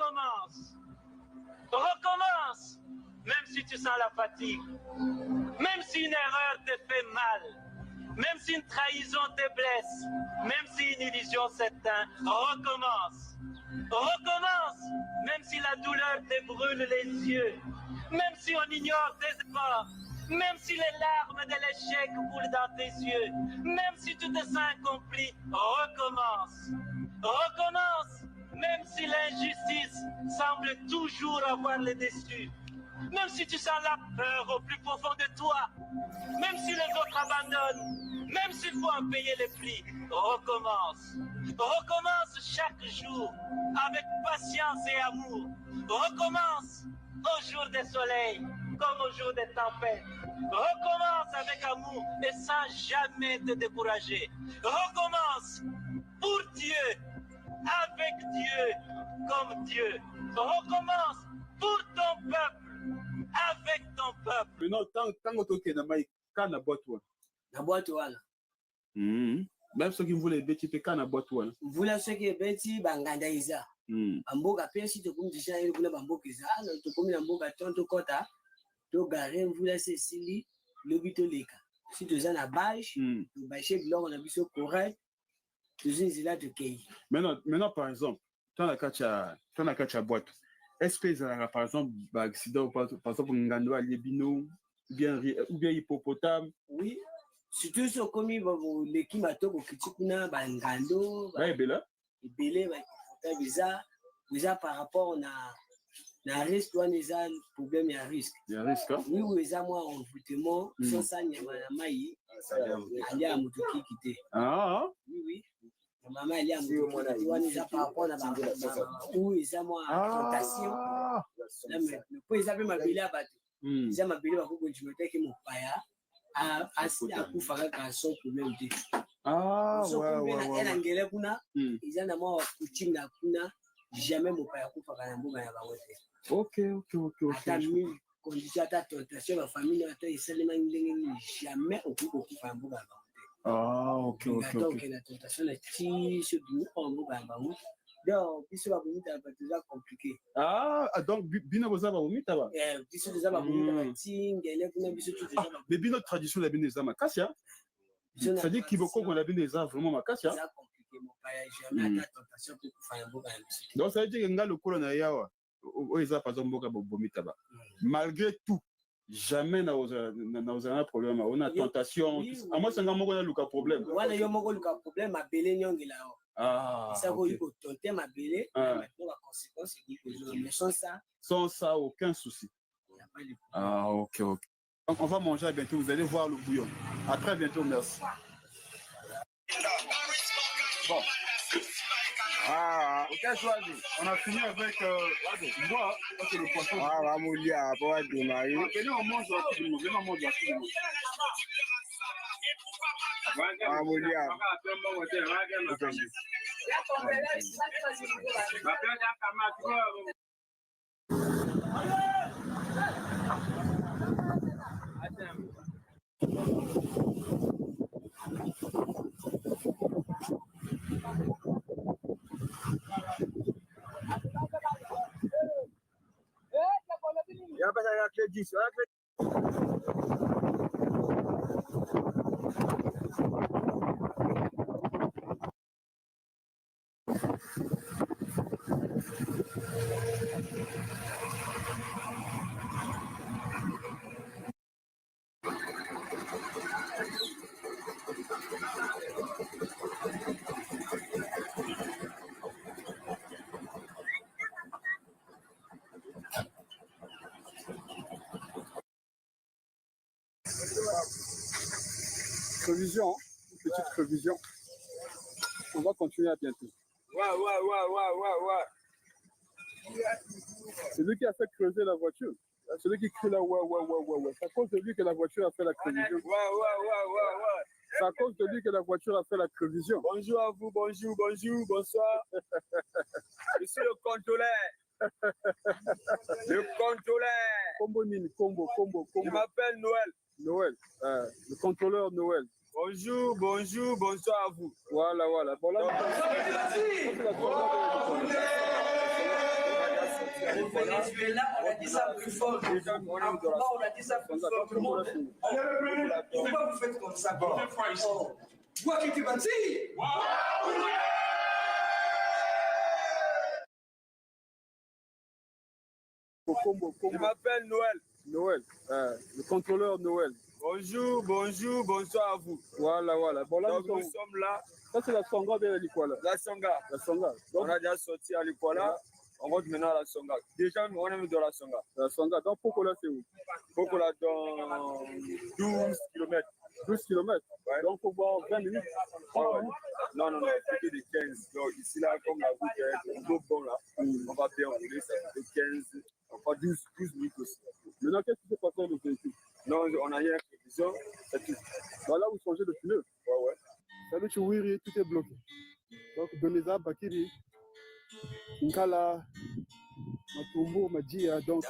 recommence. Recommence, même si tu sens la fatigue, même si une erreur te fait mal, même si une trahison te blesse, même si une illusion s'éteint, recommence. Recommence, même si la douleur te brûle les yeux, même si on ignore tes efforts, même si les larmes de l'échec coulent dans tes yeux, même si tu te sens incompris, recommence. Recommence, même si l'injustice semble toujours avoir le dessus, même si tu sens la peur au plus profond de toi, même si les autres abandonnent, même s'il faut en payer les prix, recommence. Recommence chaque jour avec patience et amour. Recommence au jour des soleils comme au jour des tempêtes. Recommence avec amour et sans jamais te décourager. Recommence pour Dieu, avec Dieu, comme Dieu. Recommence pour ton peuple, avec ton peuple. Maintenant, tant que tu es quand na boîte na boîte wala même ceux qui voulaient bêti pe quand na boîte wala voula ceux qui bêti banganda iza amboka pe si to comme déjà il voulait bamboka iza to comme na mboka tonto kota to gare voula cecily le bitoleka si to za na bâche to bâcher biloko na biso correct to zila to kei maintenant par exemple dans la kacha boîte est-ce que par exemple accident par exemple ngando alibino ou bien hippopotame oui surtout so komi les qui matoko kitikuna bangando bela ebele ba biza par rapport na risque wana eza problème ya risque oui oui eza mwa envoûtement sans ça nyama na mai alia mutu kiki te oui oui mama alia mutu kiki wana eza par rapport na ou eza mwa tentation mais po eza pe mabele ya bato eza mabele bakokondima teke mopaya akufa kaka sans problème te elangele kuna eza na mwa coutume na kuna jamais mopaya akufaka na mboka ya bango te ata mille condition ata tentation bafamille ata esalemaki ndenge nini jamais okoki kokufa na mboka ya bango te okenda tentation na ti so bimoko mboka ya bango donc biso babomita bato eza compliqué donc bino boza babomita ba biso toza babomita bati ngele kuna biso mais bino tradition na bino eza makasi c'est-à-dire kibokoko na bino eza vraiment makasi donc ça veut dire nga lokolo na yawa oyo eza par exemple mboka bomita ba malgré tout jamais na ozana problème on a tentation moi c'est nga moko na luka problème wana yo moko luka problème abele nyongela yo ça ko yiko tonter mabele maintenant la conséquence mais sans ça aucun souci ok donc on va manger bientôt vous allez voir le bouillon à très bientôt merci bon on a fini avec moi le poisson venez on mange Prévision, une petite prévision. On va continuer à bientôt. C'est lui qui a fait creuser la voiture. C'est lui qui crie là, c'est à cause de lui que la voiture a fait la prévision. C'est à cause de lui que la voiture a fait la prévision. Bonjour à vous, bonjour, bonsoir. Je suis le contrôleur. Le contrôleur. Combo. Je m'appelle Noël, le contrôleur Noël. Bonjour, bonsoir à vous. Voilà. Bon, là, Au Venezuela, on a dit ça plus fort. En Cuba, on a dit ça plus fort que le monde. Pourquoi vous faites comme ça? Quoi qui va dire? Je m'appelle Noël. Noël, le contrôleur Noël. Bonjour, bonjour, bonsoir à vous. Voilà, voilà. Bon, là, donc, nous sommes là. Ça, c'est la Songa de l'Ikwala. La Songa. La Songa. Donc, on a déjà sorti à l'Ikwala. On rentre maintenant à la Songa. Déjà, on est mis dans la Songa. La Songa. Donc, Pokola, c'est où? Pokola, dans 12 km. 12 km. Ouais. Donc, il faut voir 20 minutes. Ouais. Non, non, non, c'est que des 15. Donc, ici, là, comme la route est bon, là, on va bien rouler, ça fait 15, enfin 12 minutes aussi. Maintenant, qu'est-ce qui s'est passé avec le véhicule? Non, on a rien à prévision, c'est tout. Voilà, vous changez de pneu. Ouais, ouais. Ça veut dire que tout est bloqué. Donc, Doneza, Bakiri, Nkala, Matumbo, Madia, donc,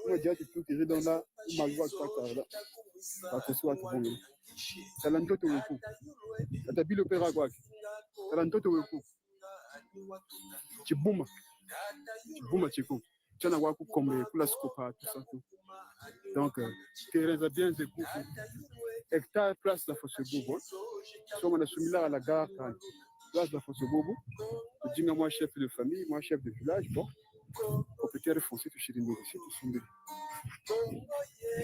Madia, tu peux tirer dans la Magua, là. Soit bon. Salantoto Weku. Atabi le Péragua. Salantoto Weku. Chibuma. Chibuma Chikou. Tiana Waku comme la Scopa, tout ça. Tout. Donc, Teresa bien Zekou. Hectare place la Fosse Bobo. Soit on a soumis là à la gare, place la Fosse Bobo. Je dis, moi, chef de famille, moi, chef de village, bon. Au petit refoncé, tu chéris ici, tu soumis.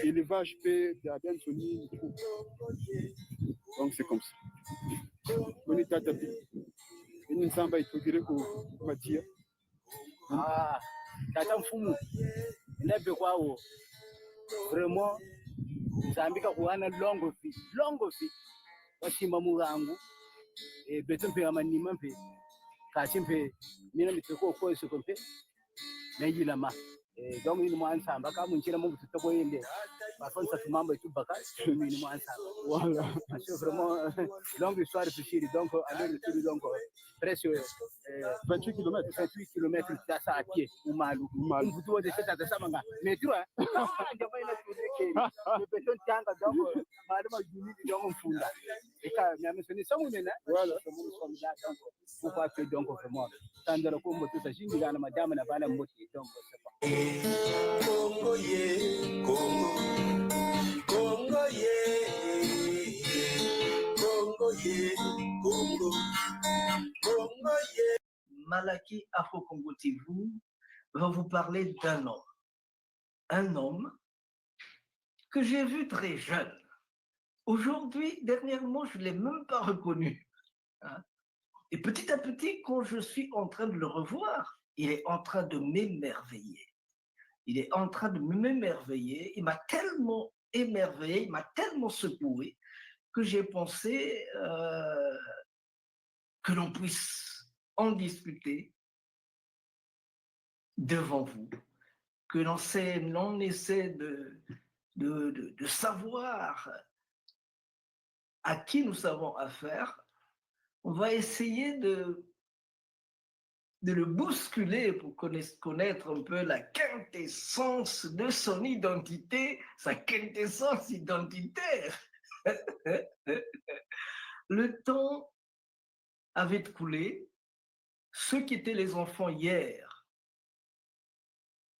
Élevage paie, il y a bien Sony. Donc c'est comme ça. On est à taper. Une samba, il faut dire que Mathia. Ah, Tata Mfumu. N'est-ce pas quoi? Vraiment, ça m'a dit qu'on a longue vie. Parce Mamurangu, et Beton Péramanimam, Kachimpe, Mina Mitoko, ce qu'on fait. Nayilama. Donc, il m'a dit que quand on tient mon petit peu de parfois, ça fait membre et tout baka. Il m'a dit voilà. C'est vraiment longue histoire de Pichiri. Donc, aller le donc presque 28 km. 28 km à pied. Ou malou. Vous devez essayer de faire ça. Mais tu vois, il y a le béton tient donc, malheureusement, il donc funda. Et quand il y a mentionné ça, voilà. Pour pas que donc vraiment, tant de recours, tout ça, j'ai dit à madame, n'a pas la moitié. Donc, Congo ye, Congo ye, Congo ye, Congo ye. Malaki Afro-Congo TV va vous parler d'un homme. Un homme que j'ai vu très jeune. Aujourd'hui, dernièrement, je ne l'ai même pas reconnu. Et petit à petit, quand je suis en train de le revoir, il est en train de m'émerveiller. Il est en train de m'émerveiller. Il m'a tellement émerveillé, il m'a tellement secoué que j'ai pensé que l'on puisse en discuter devant vous, que l'on essaie de savoir à qui nous avons affaire. On va essayer de le bousculer pour connaître un peu la quintessence de son identité, sa quintessence identitaire. Le temps avait coulé. Ceux qui étaient les enfants hier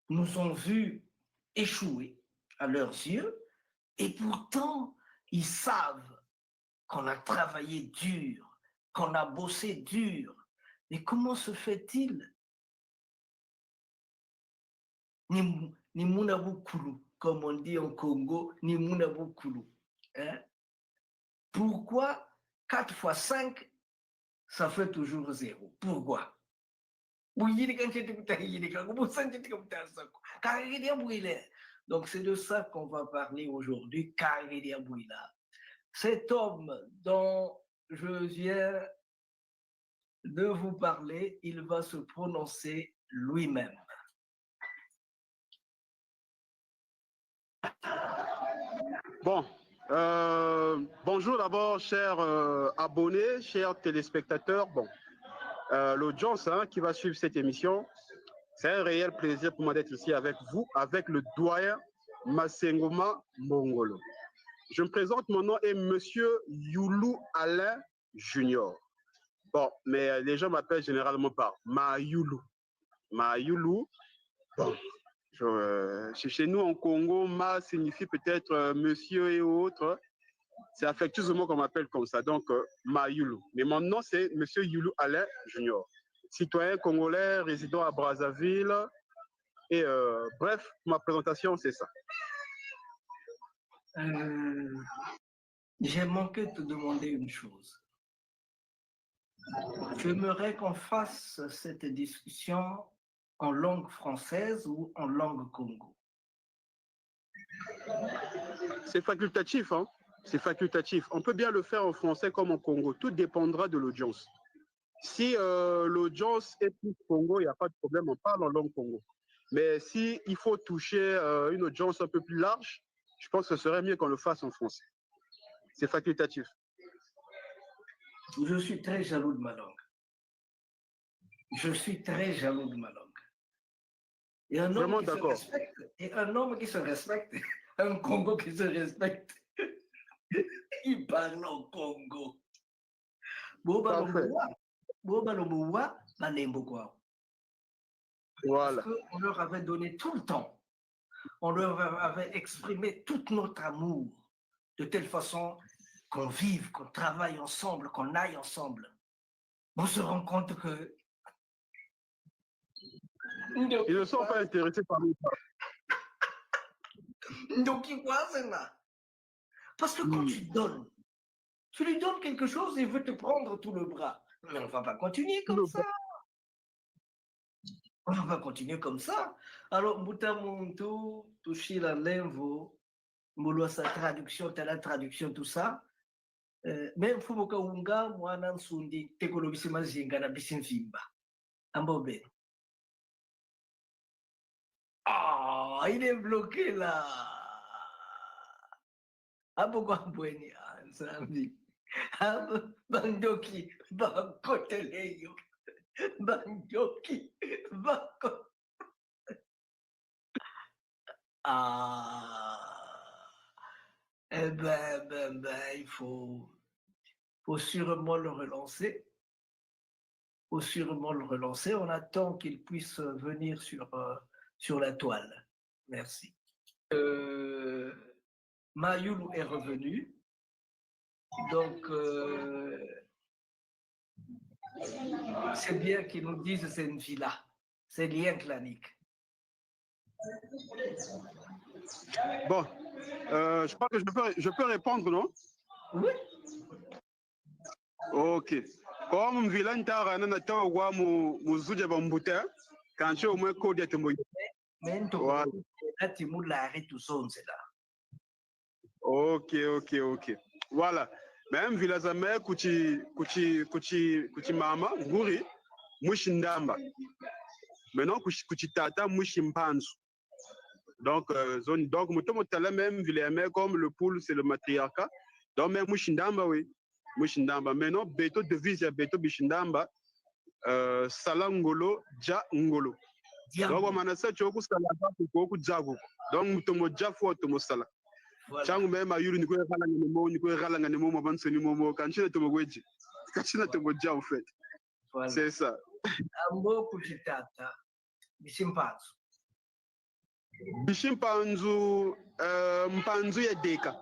nous ont vus échouer à leurs yeux et pourtant ils savent qu'on a travaillé dur, qu'on a bossé dur. Mais comment se fait-il? Ni Munabukulu, comme on dit en Congo, ni Munabukulu. Hein? Pourquoi 4 fois 5, ça fait toujours 0? Pourquoi? Donc c'est de ça qu'on va parler aujourd'hui, cet homme dont je viens de vous parler, il va se prononcer lui-même. Bon, bonjour d'abord, chers abonnés, chers téléspectateurs. Bon, l'audience qui va suivre cette émission, c'est un réel plaisir pour moi d'être ici avec vous, avec le doyen Masengoma Mongolo. Je me présente, mon nom est Monsieur Youlou Alain Junior. Bon, mais les gens m'appellent généralement par Mayoulou. Mayoulou, Chez nous en Congo, Ma signifie peut-être monsieur et autres. C'est affectueusement qu'on m'appelle comme ça, donc Ma Yulu. Mais mon nom, c'est Monsieur Yulu Alain Junior, citoyen congolais résident à Brazzaville. Et bref, ma présentation, c'est ça. J'ai manqué de te demander une chose. J'aimerais qu'on fasse cette discussion en langue française ou en langue congo. C'est facultatif, hein? C'est facultatif. On peut bien le faire en français comme en Congo. Tout dépendra de l'audience. Si l'audience est plus Congo, il n'y a pas de problème, on parle en langue Congo. Mais si il faut toucher une audience un peu plus large, je pense que ce serait mieux qu'on le fasse en français. C'est facultatif. Je suis très jaloux de ma langue. Je suis très jaloux de ma langue. Et un homme qui se respecte, et un homme qui se respecte, un Congo qui se respecte, il parle en Congo. Voilà. Parce qu'on leur avait donné tout le temps. On leur avait exprimé tout notre amour de telle façon qu'on vive, qu'on travaille ensemble, qu'on aille ensemble. On se rend compte que ils ne sont pas intéressés par nous. Donc, ils voient ça. Parce que quand tu lui donnes quelque chose, il veut te prendre tout le bras. Mais on ne va pas continuer comme ça. On va continuer comme ça. Alors, Moutamuntu, Tushila Lenvo, Mouloua sa traduction, la traduction, tout ça. Même Fumoka Unga, Mwana Nsundi, Tekolobisima Zinga na Bisimfimba. Ambobe. Ah, il est bloqué là. Abogambweni, Nsambi. Bandoki, Bakoteleyo. Bandoki, Bakoteleyo. Eh ben, il faut sûrement le relancer. On attend qu'il puisse venir sur la toile. Merci. Mayulu est revenu. Donc, c'est bien qu'ils nous disent que c'est une villa. C'est lien clanique. Bon, je crois que je peux répondre, non? Oui. Ok. Comme villa ntara na tawa wa muzuja bambuta kanche omwe code ya tembo. Ok. Voilà. Même villa zame kuchi mama nguri mushindamba. Maintenant kuchi tata mushimpanzu. Donc mutomotala même villa comme le poule c'est le matriarcat. Donc même mushindamba oui. Mushindamba. Maintenant beto devise ya beto bishindamba salangolo ja ngolo. Donc manasa choku salaba ko jagu. Donc mutomo jafu otomo sala. Changu même ayuru ni ko ralanga ni mo bansoni momo kanchina tomo gweji. Kanchina tomo ja en fait. Voilà. C'est ça. Ambo kuchitata bishimpanzu. Bishimpanzu mpanzu ya deka.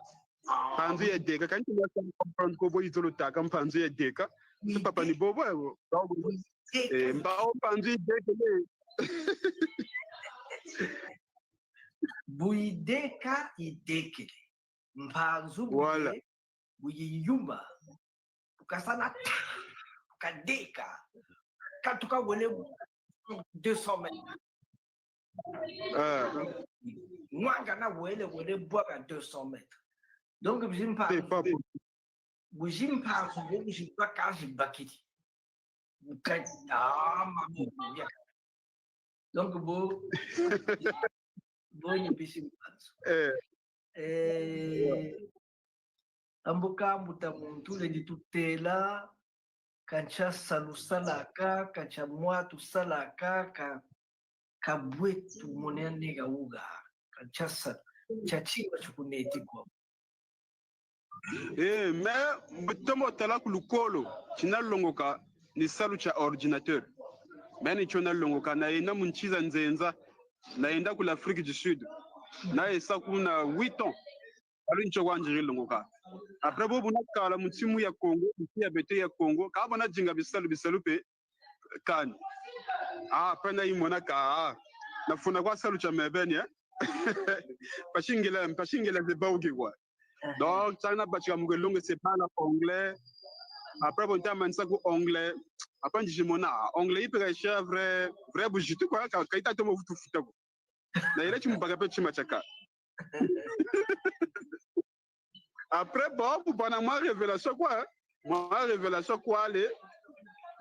Mpanzu ya deka kanchina comprendre ko boyi zolo taka mpanzu ya deka. C'est papa ni bobo ego. Mbao mpanzu ya deka. Buideka ideke mpanzu voilà. Buyiyumba ukasana kadeka katuka wele 200 mètres mwanga na wele bwaka 200 mètres donc bujimpanzu kaji bakiti donc bo bonye bisimpanzu amboka mutamuntu lendi tutela kancha salusalaka kancha mwatu salaka ka bwetu monene ga uga kancha chachiwa chukuneti kwa mais mutomo tala kulukolo chinalongoka ni salu cha ordinateur mais ni chona longoka na ina munchiza nzenza naenda ku l'Afrique du Sud na esa kuna 8 ans alu ncho wanjiri longoka après bobu na kala mutimu ya Congo ya bete ya Congo ka bona jinga bisalu pe kan après na imona ka na funa kwa salu cha mebeni pashingela de baugi quoi donc tana bachika mgelongo c'est pas l'anglais après bon temps man ça ko anglais après je mona anglais ipe ka vrai bujitu quoi ka ita to mo futa ko na ile chimbaga pe chima chaka après bon pour pendant moi révélation quoi aller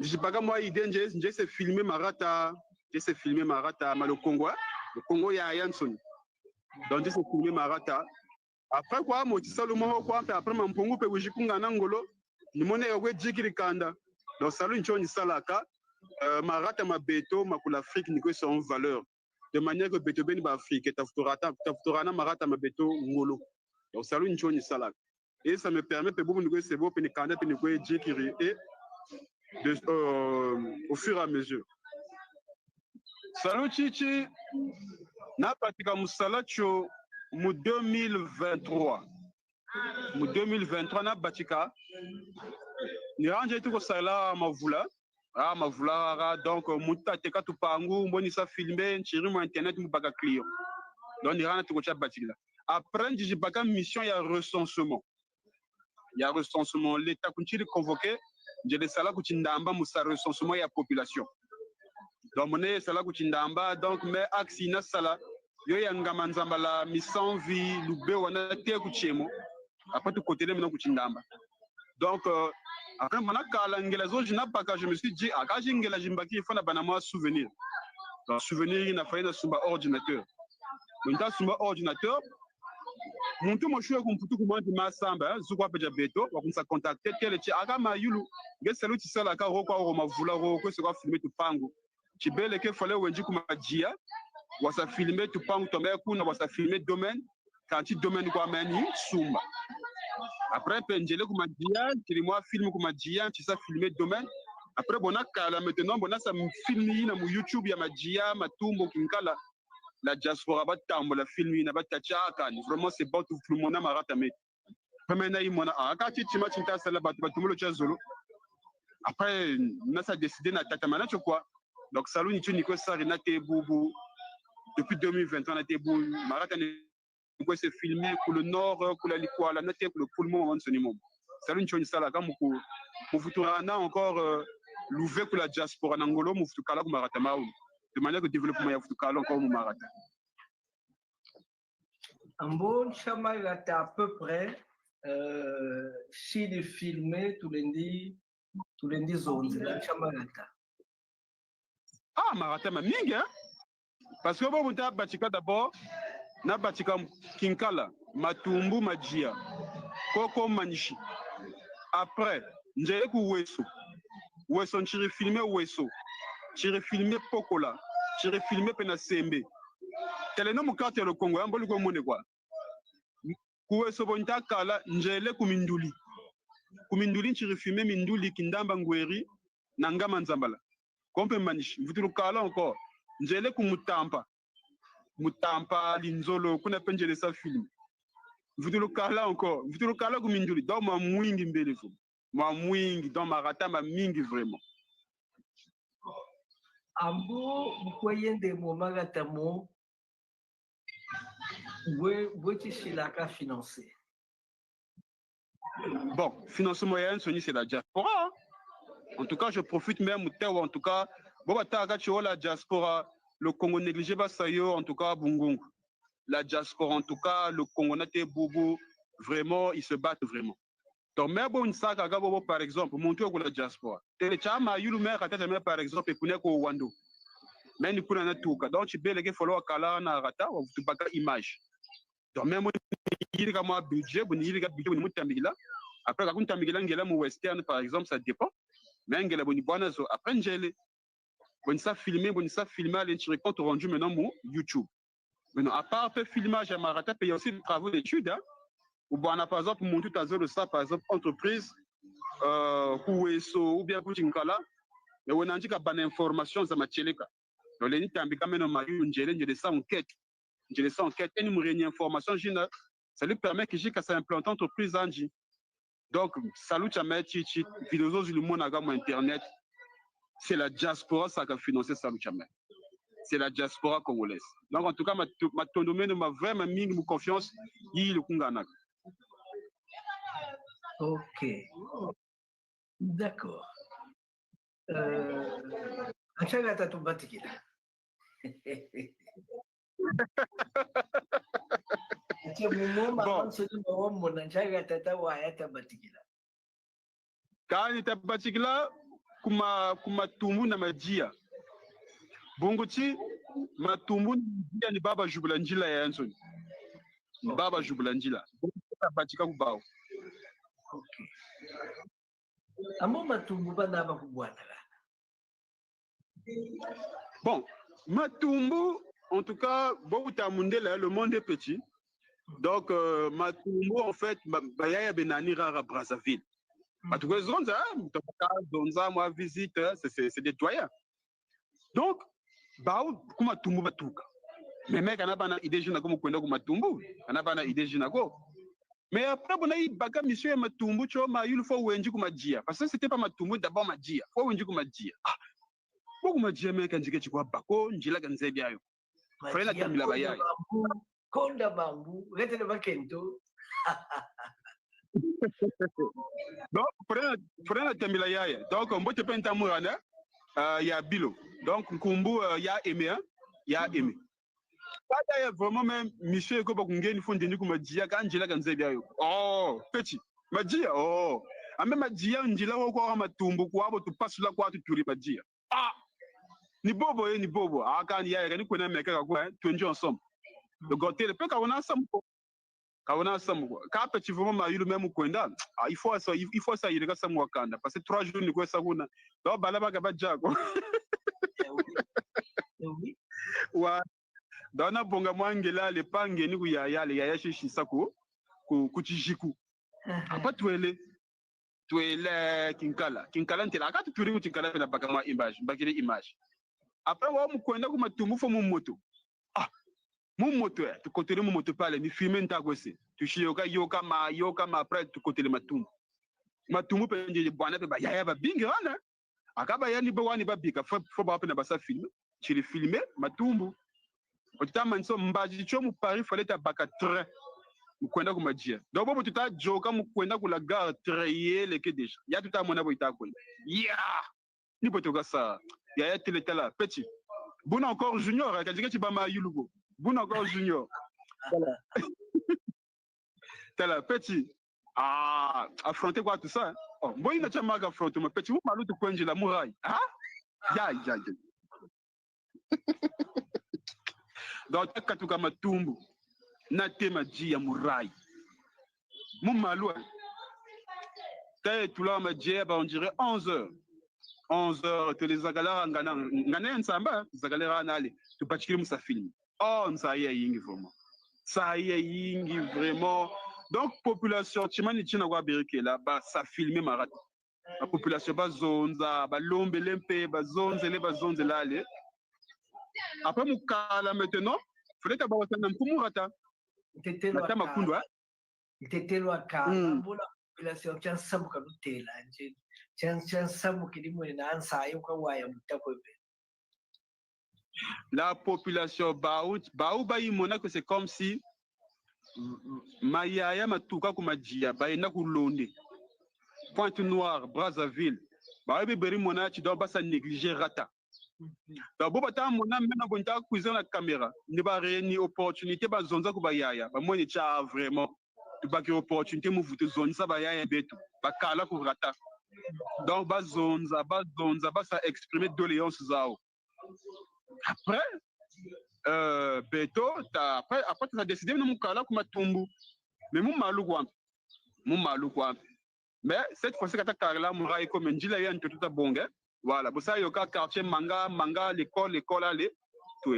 je pas moi idée j'ai c'est filmer marata mais le Congo ya Yanson donc j'ai filmer marata après quoi moi tu salo mo quoi après mampongo pe bujikunga nangolo ni mone yogwe jikiri kanda donc salu nchoni salaka marata mabeto makula Afrique ni ko son valeur de manière que beto beni ba Afrique tafutora na marata mabeto ngolo donc salu nchoni salaka et ça me permet de beaucoup de c'est beau pe ni kanda pe ni ko jikiri et au fur et à mesure salu chichi na patika musalacho mu 2023 na batika ni ranje tuko sala mavula donc muta teka tupangu mboni sa filmer nchiri mu internet mu baka client donc ni ranje tuko cha batika après j'ai baka mission ya recensement l'état kunchiri convoqué je le sala kuchindamba mu sa recensement ya population donc moné sala kuchindamba donc mais aksina sala yo ya ngama nzambala misanvi lube wana te kuchemo après tout côté maintenant kuchindamba donc après mana kala ngela zo jina baka je me suis dit akaji ngela jimbaki il faut na bana moi souvenir donc souvenir na faina sumba ordinateur donc sumba ordinateur muntu moshuwe kumputu kumwanti masamba zukwa peja beto wakunsa contacter tele chi akama yulu ngeselu tisala ka roko au mavula roko se kwa filmer tupangu chibele ke fale wenji kumajia wasa filmer tupangu tombe kuna wasa filmer domaine kanti domaine kwa mani sumba après penjele kumajia tilimwa film kumajia tisa filmer domaine après bona kala maintenant bona sa filmi na mu YouTube ya majia matumbo kinkala la diaspora ba tambola filmi na ba tachaka vraiment c'est bon tout le monde na marata mais pemena imona akati tima chinta sala ba tumulo cha zulu après na sa décidé na tatamana quoi donc salon ni tuni ko sari na te bubu depuis 2020 on a été bout marata ni ko c'est filmé pour le nord pour la likwala na te pour le poulmon on ce niveau salon ni tuni sala ka mu futura na encore l'ouvert pour la diaspora nangolo mu futukala ku marata maou de manière que le développement est encore au Marata. Un bon chemin à peu près si de filmer tous les zones là chamarata. Ah Marata ma mingi hein parce que bon muta batika d'abord na batika kinkala matumbu majia koko manishi après njele ku weso nchiri filmer weso j'ai filmé Pokola, j'ai filmé Penasembe. Teleno mukate le Congo, amboli ko mone kwa. Kuwe sobonta kala njele kuminduli. Kuminduli j'ai filmé Minduli Kindamba Ngweri Nangama Nzambala. Kompe manishi, mvutulu kala encore. Njele kumutampa. Mutampa linzolo kuna penjele sa film. Mvutulu kala encore, mvutulu kala kuminduli. Donc ma mwingi mbele fo. Ma mwingi dans marata ma mingi vraiment. Ambo bukoyen de momagatamo bweti silaka financé. Bon, financement moyen c'est la diaspora. En tout cas, je profite même en tout cas, la diaspora, le Congo négligé basayo en tout cas bungungu. La diaspora en tout cas, le Congo nate bobo vraiment, ils se battent vraiment. Donc même bon saka gabo par exemple, monter au la diaspora. Tele chama yulu mer atata par exemple pour ko wando. Mais ni kuna na tuka. Donc tu bele ke follow kala na rata ou tu baka image. Donc même il y a un budget, il y a un budget mutambila. Après quand tambila ngela mu western par exemple, ça dépend. Mais ngela boni bwana zo après ngele bon ça filmer à l'intérieur compte rendu maintenant mon YouTube. Maintenant à part peu filmage à marata payer aussi des travaux d'études hein. Ou bien par exemple mon tout à zéro ça par exemple entreprise ou bien pour Chinkala mais on a dit qu'il y a une information ça m'a tcheleka donc les nitambi quand même mari njele ça enquête et nous réunir information ça lui permet que j'ai qu'à implanter entreprise anji donc salut jamais chichi vidéos sur le monde à internet c'est la diaspora ça qui a financé salut jamais c'est la diaspora congolaise donc en tout cas ma domaine m'a vraiment mis confiance il le kungana. Ok, d'accord. Achanga tatubatikila. Kani tabatikila kuma tumbu na majia bongochi matumbu ni baba jubula njila ya Anson baba jubula njila tabatika kubao. Okay. Amo matumbu bana ba kubwana. Bon, matumbu en tout cas beaucoup tamundela le monde est petit. Donc matumbu en fait bayaya benani rara Brazzaville. En tout cas zonza moi visite c'est des doyens. Donc baou kuma tumbu batuka. Mais mec ana bana idée jina comme kwenda kuma tumbu, ana bana idée jina ko. Mais après, on a eu baga monsieur Matumbu, il faut wenji kumadia. Parce que c'était pas Matumbu d'abord madia. Faut wenji kumadia. Ah, beaucoup madia mais quand tu vois bako, njila kanze biayo. Fallait la tamila baya. Konda bambu, rete le bakento. Donc fallait la tamila yaya. Donc on peut te peindre murana, ya bilo. Donc kumbu ya aimé, ya aimé. Pas vraiment même monsieur ko bakungeni fo ndeni kuma dia kanjela kanzebia yo oh petit madia oh ame madia njila ko kwa matumbu kwa bo tupasula kwa tuturi madia ah ni bobo aka ni ya ni kona meka kwa twenje ensemble le goté le pe ka wana samko ka petit vraiment ma yulu même kwenda il faut ça il ka samwa kanda parce que 3 jours ni ko sa kuna do balaba ka bajako Oui. Wa dona bonga mwangela le pange ni kuyaya le yaya shishisa ku chijiku apa twele kinkala ntela akati turi ku kinkala na baka mwa image bakire image après wa mukwenda ku matumbu fo mu moto ah mu moto tu kotele mu moto pale ni filmer ntagose tu shiyoka yoka ma après tu kotele matumbu penje bwana pe ba yaya ba bingi wana akaba yani bo wani ba bika fo ba pe na basa film chili filmer matumbu. Otamanso mbaji cho mu Paris fallait tabaka train mukwenda ku majia donc bobo tuta joka mukwenda ku la gare train le ke déjà ya tuta mona bo ita kwenda ya ni botoka sa ya tele tala petit buna encore junior akajika tibama yulugo buna encore junior voilà tala petit ah affronter quoi tout ça hein? Oh boy na chama ga affronter ma petit mu malutu kwenje la murai ah ya donc katuka matumbu na tema ji ya murai mu malwa tay tula majia ba on dirait 11h te les agalera ngana nsamba zagalera nale tu pachikile musa film oh nsaya yingi vraiment donc population chimani china kwa berikela ba sa filmer marata la population ba zonza ba lombe lempe ba zonze lale. Après mukala maintenant fallait d'abord ça n'en kumurata Tetelo makundwa tetelo akala mbula population chan samu kabutela nje chan samu kidimo na ansa yuka waya mutakwebe la population ba imona que c'est comme si mayaya matuka kumajia ba ina kulonde Pointe Noire Brazzaville ba beberi mona ci do ba sa négliger rata. Donc bo bata mona mena bonta kuiza la caméra ne ba réuni opportunité ba zonza ko ba yaya ba moni cha vraiment tu ba ki opportunité mu vuto zonza ba yaya betu ba kala ko rata donc ba zonza ba sa exprimer doléances zao après beto après tu as décidé de mu kala ko matumbu mais mu malu kwa mais cette fois-ci kata karla mu rai ko menjila ya nto tuta bonge. Voilà, pour ça, il y a un quartier manga, l'école, allez, tout.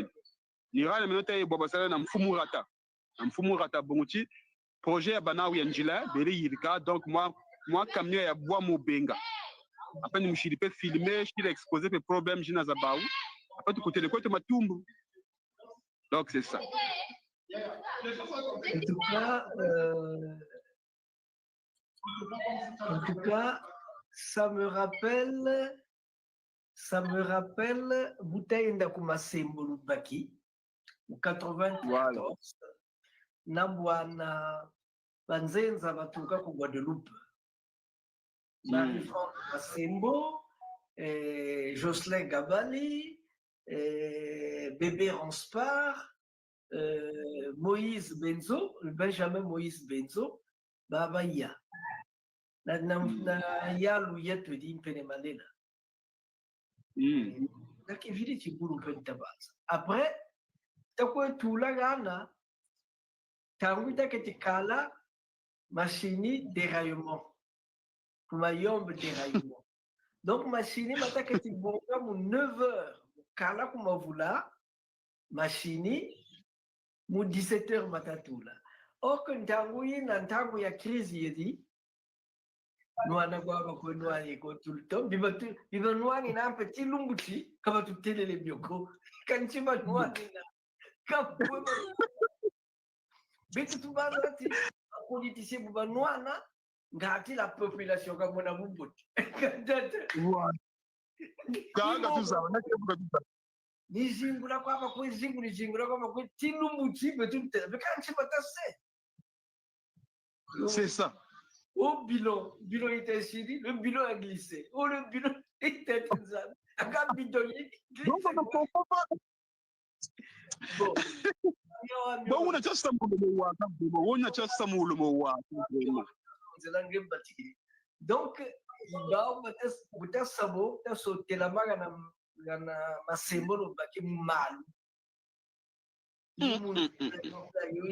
Il y a un bobo na mfumurata bonguti projet bana ou yanjila beli yirika donc moi camion ya bois mobenga après nous chilipe filmer je exposer les problèmes jina za baou Autre côté de côté Matumbu. Donc c'est ça. En tout cas, ça me rappelle bouteille ndakuma Sembulu Baki, en 94, Nambwana Banzenza batuka ku Guadeloupe. Marie-France Massembo, Jocelyn Gabali, Bébé Ranspar, Moïse Benzo, Benjamin Moïse Benzo, Babaya. Na yalu yetu di mpene malela. Naki vili chiburu mpene tabaza. Après, takwe tula gana, tanguita ketikala machini déraillement. Kumayombe déraillement. Donc machini mata ketibonga mu 9h. Kala kumavula machini mu 17h matatula. Or que ntangu ya crise yedi, Nouana Guava Konoani go tout le temps, Biba Nouani n'a un petit lumbuti, comme tout les bioko, quand tu vas Nouani, comme tu vas politicien Bouba Nouana, gâti la population comme on a Boubot. Ni zingula kwa kwa zingula zingula kwa kwa tilumbuti, mais tout le temps, quand tu vas tasser. C'est ça. Au bilan était ici, le bilan a glissé. Oh, le bilan était inzal. Un bidon glissé. Bon. Bon, on a just some donc, il va peut-être sabo, t'as sauté la main ma symbole qui mal. Il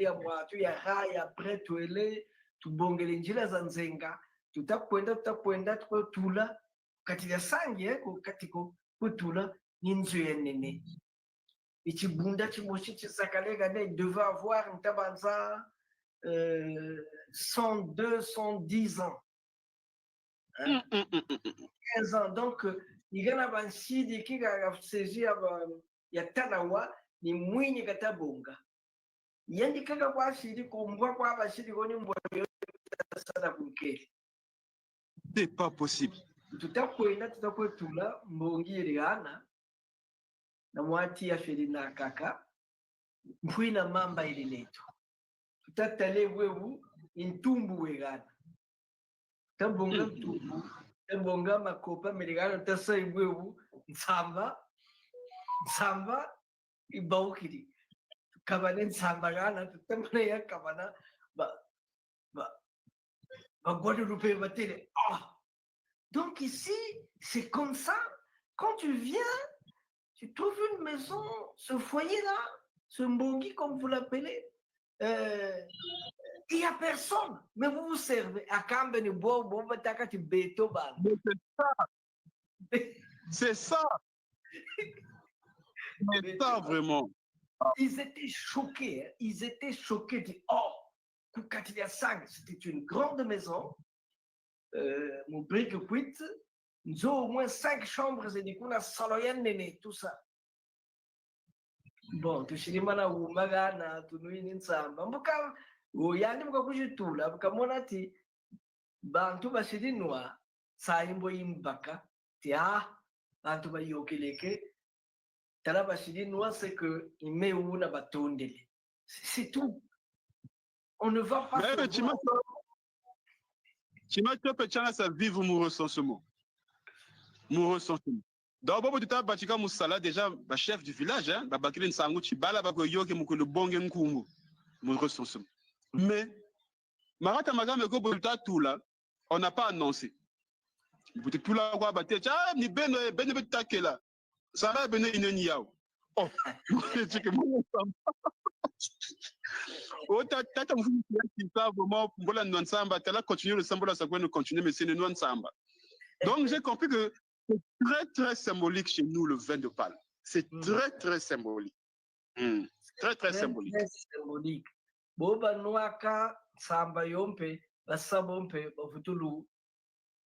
y a rail après tout est. Tubongele njila za nzenga tutakwenda tula kati ya sangi katiko kutula ninzu yenene ichibunda chimoshi chisakalega ne devait avoir ntabanza 102 110 ans, hein? 15 ans. Donc igana bansidi kiga saisi ya tanawa ni mwinyi katabonga yendi kaka kwa shidi kumbwa kwa bashidi koni mbwa c'est pas possible. Tutakwenda mbongi iliana na mwati ya Felina kaka mpwina mamba ili letu tutatale wewu intumbu wegana tabonga ntumbu tabonga makopa meligana tasa wewu nsamba ibaukiri kabane nsamba gana tutamane ya kabana Donc ici, c'est comme ça. Quand tu viens, tu trouves une maison, ce foyer-là, ce mbongi comme vous l'appelez, il n'y a personne. Mais vous vous servez. C'est ça. C'est ça vraiment. Ils étaient choqués. Hein. Ils étaient choqués. Ils disaient, oh, c'était une grande maison. Mon brique quit. Nous avons au moins 5 chambres et du coup, on a saloyen néné, tout ça. Bon, tu sais, mana magana, tu nous y nsamba. Mbuka, uyandi mbuka kujitula, mbuka monati, bantu bashidi noa, sa imbo imbaka, tia, bantu ba yokeleke, tala bashidi noa, c'est que il met où na batondele. C'est tout. On ne va pas. Mais tu m'as dit ça vivre mon recensement. Mon recensement. D'abord, tu as bâti Moussala, déjà, chef du village, hein, Babakilin Sangouchi, Balabakoyo, qui m'a le bon Nkungu, mon recensement. Mais, Marata Magam, tout là, on n'a pas annoncé. Peut-être tout là, on va battre, ah, ni ben takela, ça va ben yao. Oh, c'est que moi, oh, t'as vraiment, voilà, nous ensemble, t'as là, continuer le symbole, ça va continuer, mais c'est nous ensemble. Donc, j'ai compris que c'est très, très symbolique chez nous, le vin de Pâle. C'est très, très symbolique. Très, très symbolique. Très symbolique. Boba Nouaka, Samba Yompe, Basabompe, Bafutulu,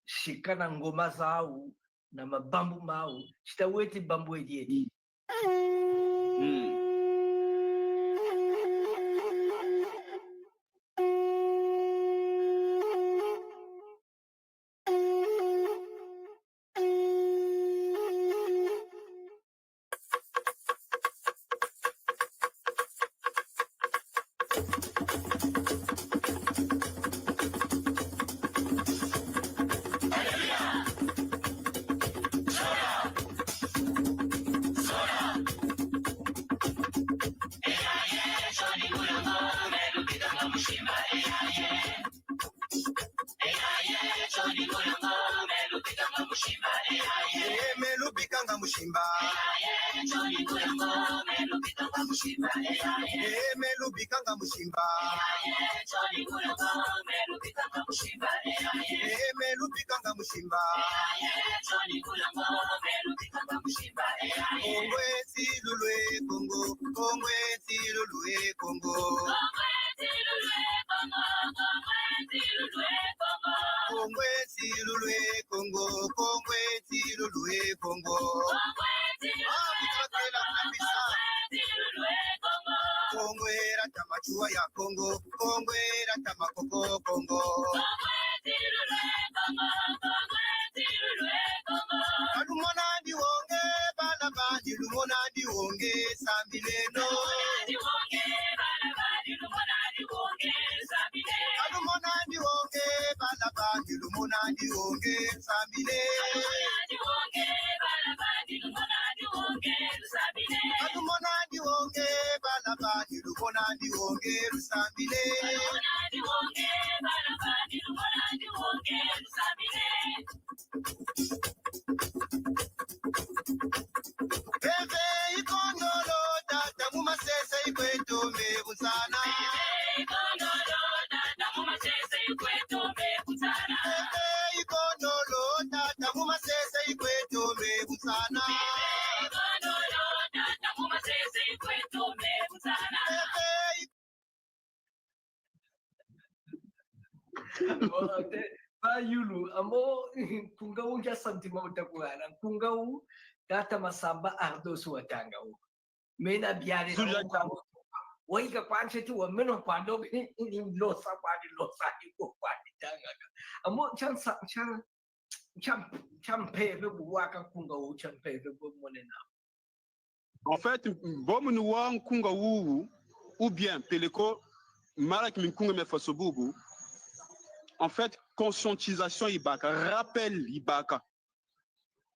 Shikana Ngoma Zao, Nama Bambu Mao, Chitaweti Bambu Edieti. Melubikanga mushimba melubikanga mushimba melubikanga mushimba Kongwe silulwe Kongo Kongwe silulwe Kongo Kongwe silulwe Kongo Kongwe silulwe Kongo Kongwe rata machua ya Kongo Kongwe rata makoko Kongo Lumona ndiwonge bana bandi lumona ndiwonge sambileno Lumona ndiwonge bana bandi lumona ndiwonge sambile Lumona ndiwonge bana bandi lumona ndiwonge lusambile Eve ikondolo tata mumasese ikwetome busana Eve ikondolo tata mumasese ikwetome busana Ba yulu amo kungau ja santima utakuana kungau data masamba ardosu watanga u mena biare waiga kwanche tu wa meno kwando ni losa iko kwani tanga amo cham peve buwaka kungau cham peve monena. En fait, bon nous wang kungau ou bien peleko malak minkunga me fasobubu. En fait, conscientisation ibaka, rappel ibaka.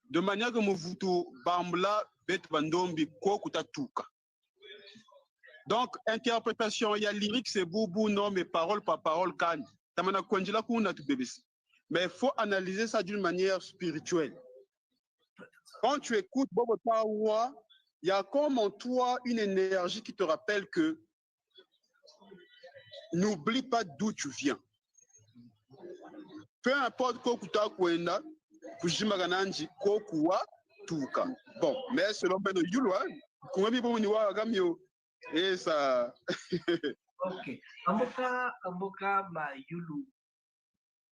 De manière que Movutu Bambla bet bandombi kokuta tuka. Donc, interprétation, il y a lyrique, c'est boubou, non, mais parole par parole, kan. Tamana kwenjila kuna tu bébés. Mais il faut analyser ça d'une manière spirituelle. Quand tu écoutes Bobo Tawa, il y a comme en toi une énergie qui te rappelle que n'oublie pas d'où tu viens. Peu importe kokuta kwenda kujimaga nanji kokuwa tuka. Bon, mais selon Beno Yulwa, kumami bomu ni wa gamio et ça. Ok. Amboka ma Yulu.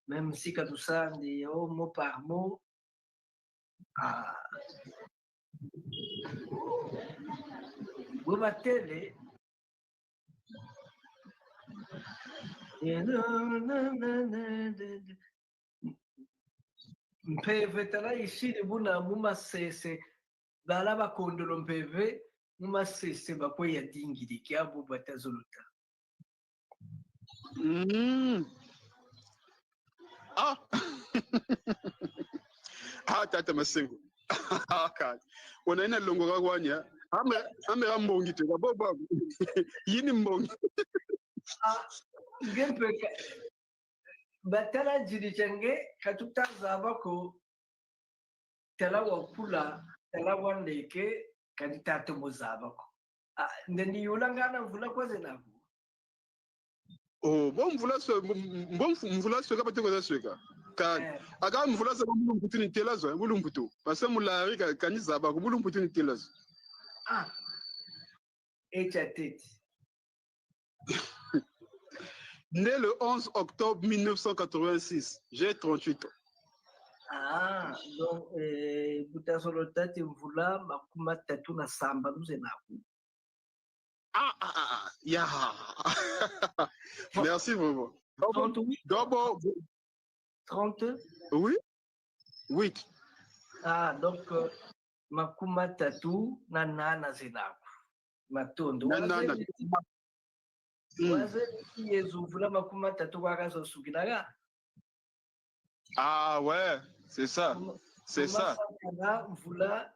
Même si katusandi oh, mot par mot. Bubatele. Mpeve tala ishiri buna muma sese balaba kondolo mpeve muma sese bakwe ya dingiri kiabu batazuluta. Ah ah tata masengo ah unaina longo kagwanya ame ambongi te baba yini mbongi Gempe batala jiri chenge katutaza bako tala wakula tala wandeke kaditatu muzabako ndeni yulangana mvula kwaze naku oh bon mvula sweka pateko za sweka kan aga mvula za mulumputu ni telazo mulumputu parce mulari kaniza bako mulumputu ni telazo tete. Né le 11 octobre 1986, j'ai 38 ans. Ah, donc, Butasolotati Mvula, Makuma Tatuna Samba, nous en avons. Yeah. Merci beaucoup. 38. 30. Oui. 8. Ah, donc, Makuma Tatu, Nana Zenaku. Matondo. Makuma Tatu Warazo Suginaga. Ah ouais, c'est ça. C'est ça. Mvula,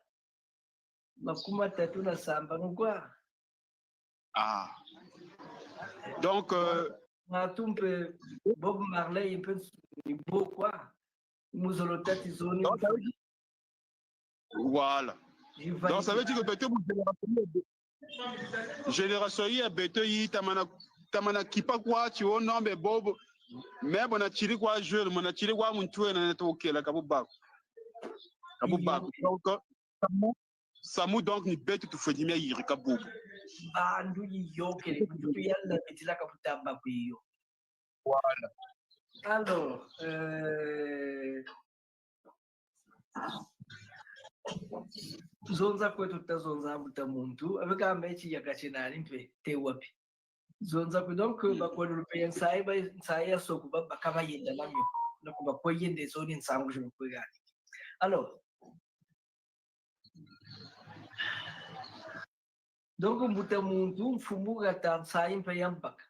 Makuma Tatu na Samba, quoi. Ah. Donc, Bob Marley, un peu beau quoi. Mousolotati zone. Voilà. Donc, ça veut dire que peut-être génération yi beto yi tamana kipa kwa ti o no me bobo me bona chiri kwa jouer mona chiri kwa muntu na to kela kabubako. Donc samu donc ni beto tu fedimia yiri kabubu. Bandu yokele kutu yalla bitila kaputamba kuyo. Voilà. Alors, zonza kwetu tazonza mbuta muntu abeka mechi yakachinani mpe tewapi zonza kwe donc bakwelu pe nsai soku bakaba yenda namyo nakuba koyende zoni nsangu je kwegani. Alors, donc mbuta muntu mfumu gata nsai mpe yambaka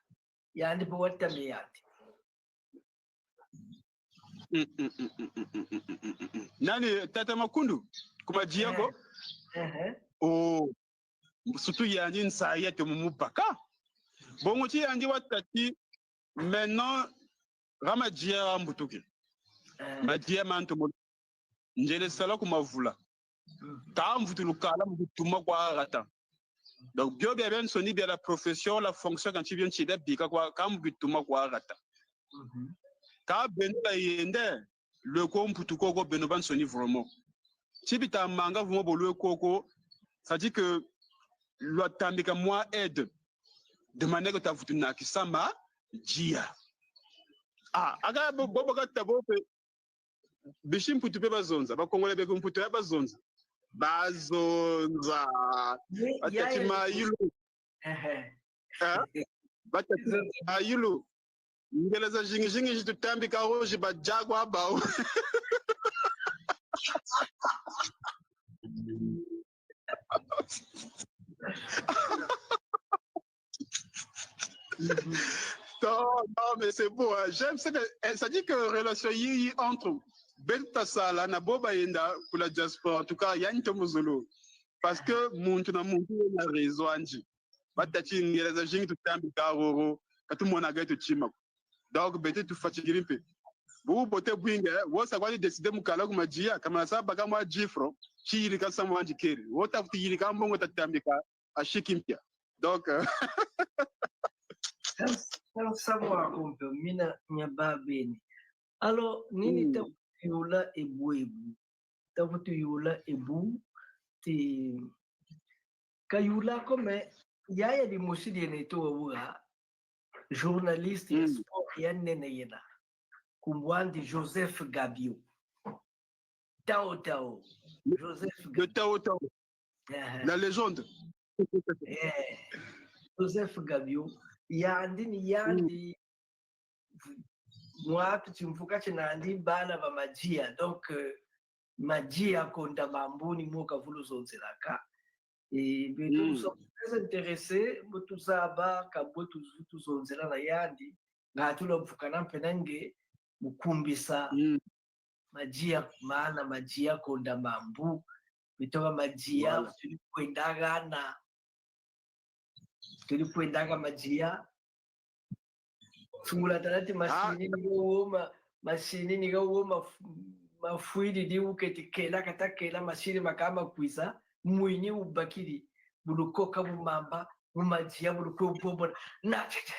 yandi po watame yati nani tata makundu kuma diego oh surtout yandi nsaya te mumupaka bongo ti yandi watati maintenant rama dia mbutuki madia manto njele sala kuma vula ta mvutulu kala mutuma kwa rata. Donc bio bien soni bien la profession la fonction quand tu viens chez bika kwa kam bituma kwa rata. Ka benda yende le komputu koko beno ban soni vraiment. Si bita manga vraiment bolo koko ça dit que le tambika moi aide de manière que ta futuna kisama dia. Ah aga bobo ka tabo pe bishim putu pe bazonza ba kongole be komputu ya bazonza. Bazonza batati mayulu batati mayulu ngeleza jingi jitutambika hoje bajagwa bao. Non, mais c'est beau, hein. J'aime ça. Ça dit que relation yi entre Benta Sala na Boba Yenda pour la diaspora. En tout cas, il y a une tomozolo. Parce que muntu na muntu na réseau anji. Batati ngeleza jingi tutambika roro katu mona gaito chima. Donc bete tu fatiguer peu. Vous bote bwinga, wo sa kwali décider mukala kuma jia kama sa baka mwa jifro, chiri ka sa mwa jikeri. Wo ta futiri ka mbongo tatambika ashikimpia. Donc savoir kumbe mina nyababeni. Alors nini tafutuyula ebu tafutuyula ebu ti kayula comme yaya di musidi neto wa journaliste et sport yanene yena kumwandi Joseph Gabio Tao Joseph de Tao la légende. Joseph Gabio yandi mwatu chimfuka chinandi bana ba majia donc majia konda mambuni moka vulu zonzelaka et nous sommes très intéressés mutu zaba kabotu zutu zonzela na yandi ngatulo mfukana mpenange mukumbisa majia maana majia konda mambu bitoka majia tulipoendaga majia sungula talati mashini ni gawo mafuidi di uketi kela katakela mashini makama kuisa mwini ubakiri bulukoka mumamba mumajia buluko bobo natia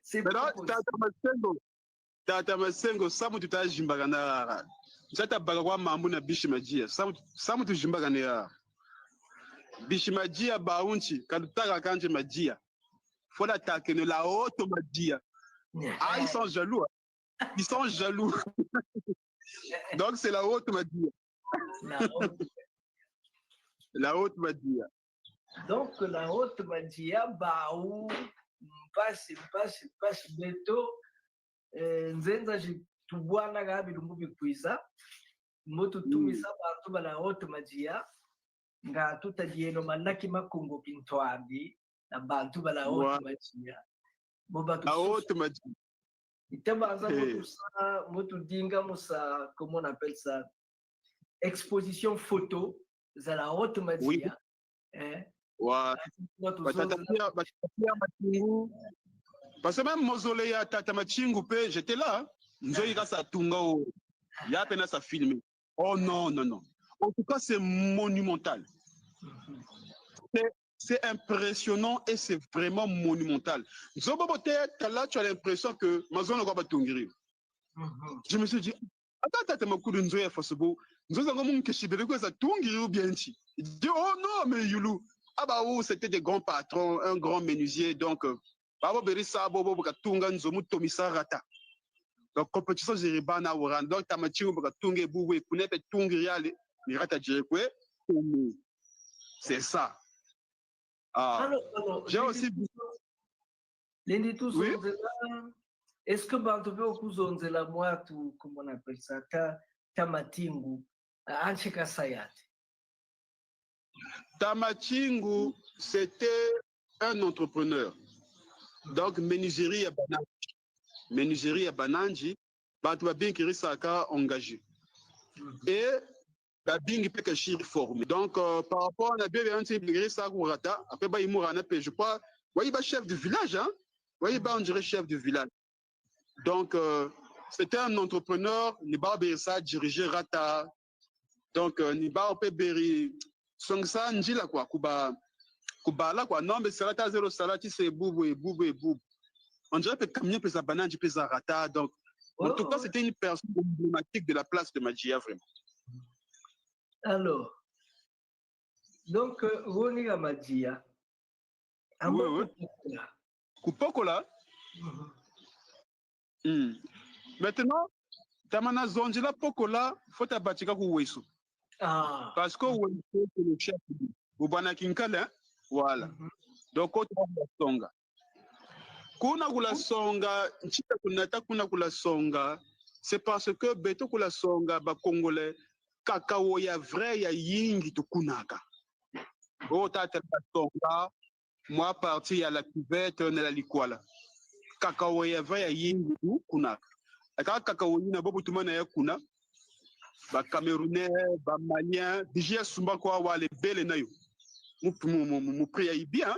c'est beau. Tata Masengo samu tutajimbaka na chata baka kwa mambu na bishi majia samu tujimbaka na bishi majia baunchi kadutaka kanje majia faut l'attaquer, la haute Madia. Ah, ils sont jaloux. Hein. Ils sont jaloux. Donc, c'est la haute Madia. La haute Madia. Donc, la haute Madia, Baou, passe bientôt. Nzenza jitubwana gabi lumbubi kuisa. Moto tumisa bantu bala haute Madia. Nga tutajieno manaki makungo kintwandi. Na bantu bala haute Madia. La haute Madia. Itabanza moto dinga musa, comment on appelle ça? Exposition photo. За la haute Madia. Oui. Parce que même mausolée à Tata Machingu, j'étais là. Il y a peine à ça filmer. Oh non, non, non. En tout cas, c'est monumental. C'est impressionnant et c'est vraiment monumental. Là, tu as l'impression que Mazon ne va pas tungiri. Je me suis dit, attends, Tata Makoudou Nzoya Fosebo, Nzoya Ngomon Keshibeleko, ça tungiri ou bien chi. Il dit, oh non, mais Youlou. Ah bah oui, c'était des grands patrons, un grand menuisier, donc Babo Berissa Bobo Bakatunga Nzomu Tomisa Rata. Donc compétition Zeribana Oran, donc Tamachiou Bakatunga Bouwe, Pounet Tungriale, Mirata Djirekwe, c'est ça. Ah. J'ai aussi. Oui. Est-ce que Bantobe Okuzonzela Moatu, comment on appelle ça, Tamatingu, Ancheka Sayat? Tamachingu, c'était un entrepreneur. Donc, menuiserie à Bananji. Menuiserie à Bananji, Batuba bien qui Saka engagé. Et la Bing peut que formé. Donc, par rapport à la bien un type de Sakurata, après, il mourra, je crois, voyez, chef du village, hein? Voyez, on dirait chef du village. Donc, c'était un entrepreneur, Niba Berissa dirigeait Rata. Donc, Niba Opeberi. Songsa Njila quoi, Kubala quoi, non mais Salata zéro salati c'est boubou et boubou et boubou. On dirait que Kamien peut sa banane, peut sa rata, donc en tout cas c'était une personne emblématique de la place de Magia vraiment. Alors, donc Roni la Magia. Oui. Kupokola. Maintenant, Tamana Zonjila Pokola, faut tabatika kuwesu. Ah. Parce que c'est le chef du Bubana Kinkala, voilà. Donc, on la songa. Kuna kula songa, nchita kunata kuna kula songa, c'est parce que beto kula songa, ba Congolais, kakao ya vrai ya yingi to kunaka. Oh, tata la songa, moi parti à la cuvette, on est la likwala. Kakao ya vrai ya yingi to kunaka. Aka kakao yina bobu tumana ya kuna. Ba Camerounais, ba Maliens, déjà sumba kwa wale bele na yo. Mu priya bien.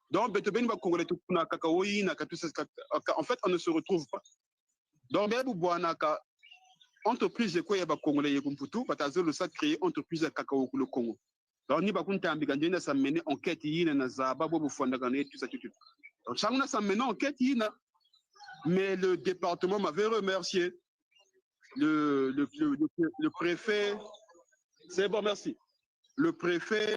Donc betobeni ba Congolais tout na kakaoi na katusa en fait on ne se retrouve pas. Donc bebu bwana ka entreprise ko ya ba Congolais yekumputu batazo le ça créer entreprise ya kakao ku le Congo. Donc ni ba kunta ambika ndena ça mener enquête yina na zaba bobu fonda kana tout ça tout. Donc changuna ça mener enquête yina. Mais le département m'avait remercié. Le préfet, c'est bon, merci. Le préfet,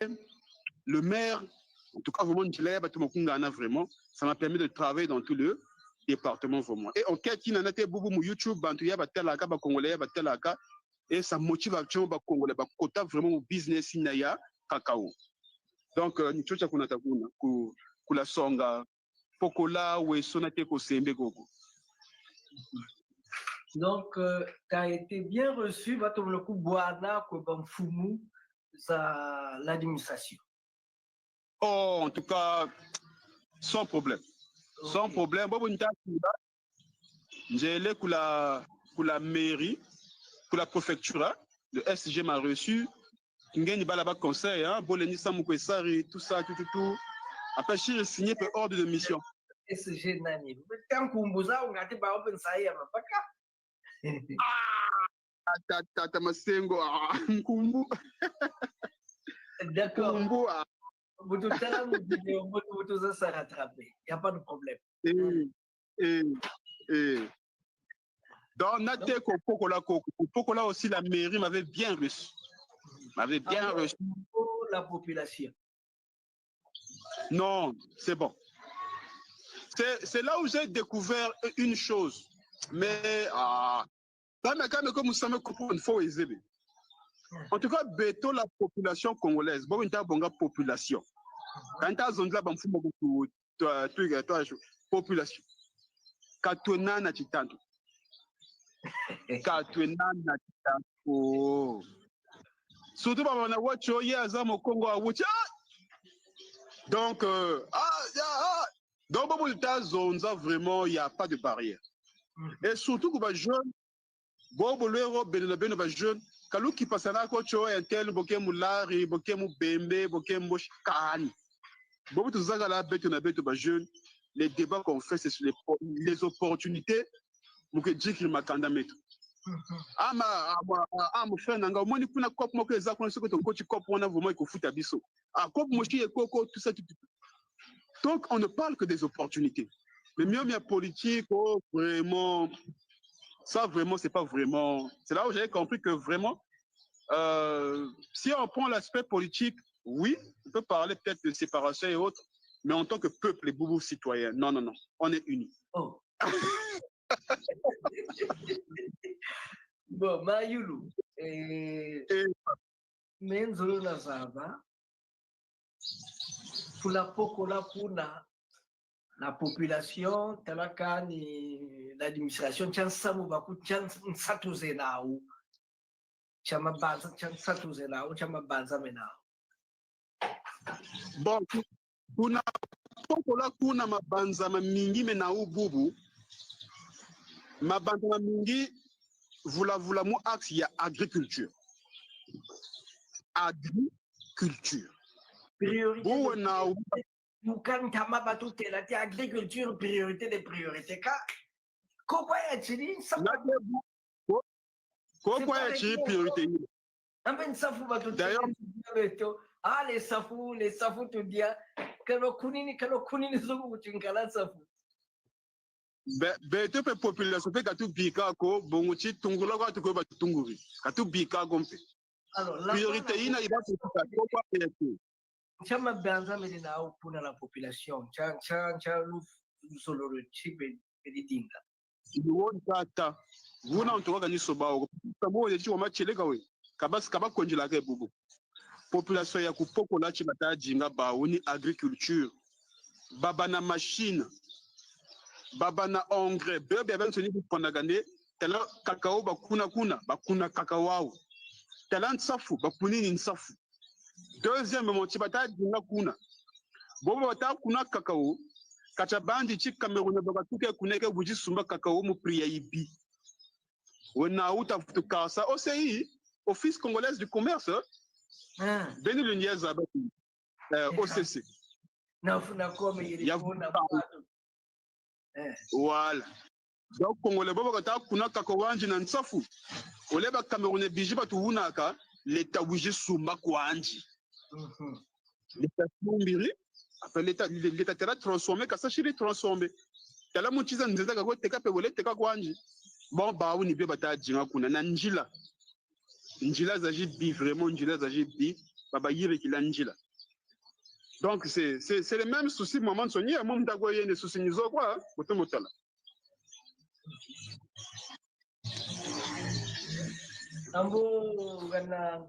le maire, en tout cas, vraiment, ça m'a permis de travailler dans tout le département vraiment. Et en quête, il y a été beaucoup sur YouTube, et ça motive actuellement les Congolais, quota vraiment au business inaya cacao. Donc, nous avons la songa, pokola ou sonate ko sembe gogo. Donc, tu as été bien reçu, le coup Boana, Fumu, l'administration. Oh, en tout cas, sans problème. Okay. Sans problème. J'ai allé pour la mairie, pour la préfecture, le SG m'a reçu. Ngeni balaba conseil, hein, Boleni Samukwesari, tout ça, tout. Après, j'ai signé pour ordre de mission. SG Nani. Quand Kumbuza, on a été par open saïa, papa. Tata Masengo, Nkumbu. D'accord. Nkumbu. Ça rattraper. Il n'y a pas de problème. Dans Nateko Pokola aussi, la mairie m'avait bien reçu. Reçu. La population. Non, c'est bon. c'est là où j'ai découvert une chose. Mais, quand comme vous savez, il faut aiser. En tout cas, béto la population congolaise, bon, une population. Quand tu as zone là, population. Katuna na chitanto. Katuna na chitanto. Surtout quand on a watch au Congo à Wucha. Donc, dans beaucoup zones, vraiment, il n'y a pas de barrière. Et surtout que les jeunes, les jeunes, quand ils passent à la côte, un tel, boké moulari, boké moubembe, boké mouch, kahani. Beaucoup de gens à la bête, on a bête aux jeunes. Les débats qu'on fait, c'est sur les opportunités pour que Dieu m'a candidaté. Mon frère, nanga, moi, ni kuna cop, moi, que les accords, ce que ton coach cop, on a vraiment qu'il faut foutre à bisso. Cop, mochi et coco, tout ça, tout. Donc, on ne parle que des opportunités. Mais mieux, il y a politique, oh, vraiment, ça, vraiment, c'est pas vraiment. C'est là où j'ai compris que vraiment, si on prend l'aspect politique, oui, on peut parler peut-être de séparation et autres, mais en tant que peuple et boubou citoyen, non, non, non, on est unis. Oh. Bon, Mayulu, Menzolo Nazava, pour la Pokola, pour la population, Talakani, l'administration, Chansamu Baku, Chansatuzenau, Chamabanza, Chansatuzenau, Chamabanza Menau. Bon, kuna Pokola, kuna mabanza mingi menau bubu, mabanza mingi, vula mu axe, il y a agriculture. Agriculture. Priorité. Bukan kama batu telati agriculture priorité des priorités ka. Pourquoi est-il ça? Pourquoi est-il priorité? D'ailleurs, les safou tu dis que le kunini zogu chingala safou. Tu peux population fait katu bika ko bonguchi tungula ko tu ko ba tunguri katu bika gompe. Alors priorité ina iba pourquoi est-il? Chama banza medina au pour la population cha solo le chipe edinga. Iwo tata vuna ontoka ni sobao kamo yechi wa macheleka we kabasi kaba konjila ke bubu. Population ya kupokola chibata jinga ba uni agriculture baba na machine baba na engrais bebe ben soni kupanda gande tela kakao bakuna kakao wao tela nsafu bakunini nsafu. Deuxième moment chibata jinga kuna bobo bata kuna kakao kacha bandi chi Cameroun baba tuke kuneke buji sumba kakao mu priya ibi wona uta tukasa OCI Office congolaise du commerce Beni Lunieza OCC voilà donc congolais bobo kata kuna kakao wanji na nsafu oleba Cameroun biji batu hunaka l'état buji sumba kwanji l'état mbiri après l'état tera transformé kasa shiri transformé tala muchiza nzeza kako teka pe wole teka kwanji bon ba uni be bata jinga kuna na njila zaji bi vraiment njila zaji bi baba yiri kila njila. Donc c'est le même souci moment de soigner mon dago yene souci nizo quoi botomotala. Ambo gana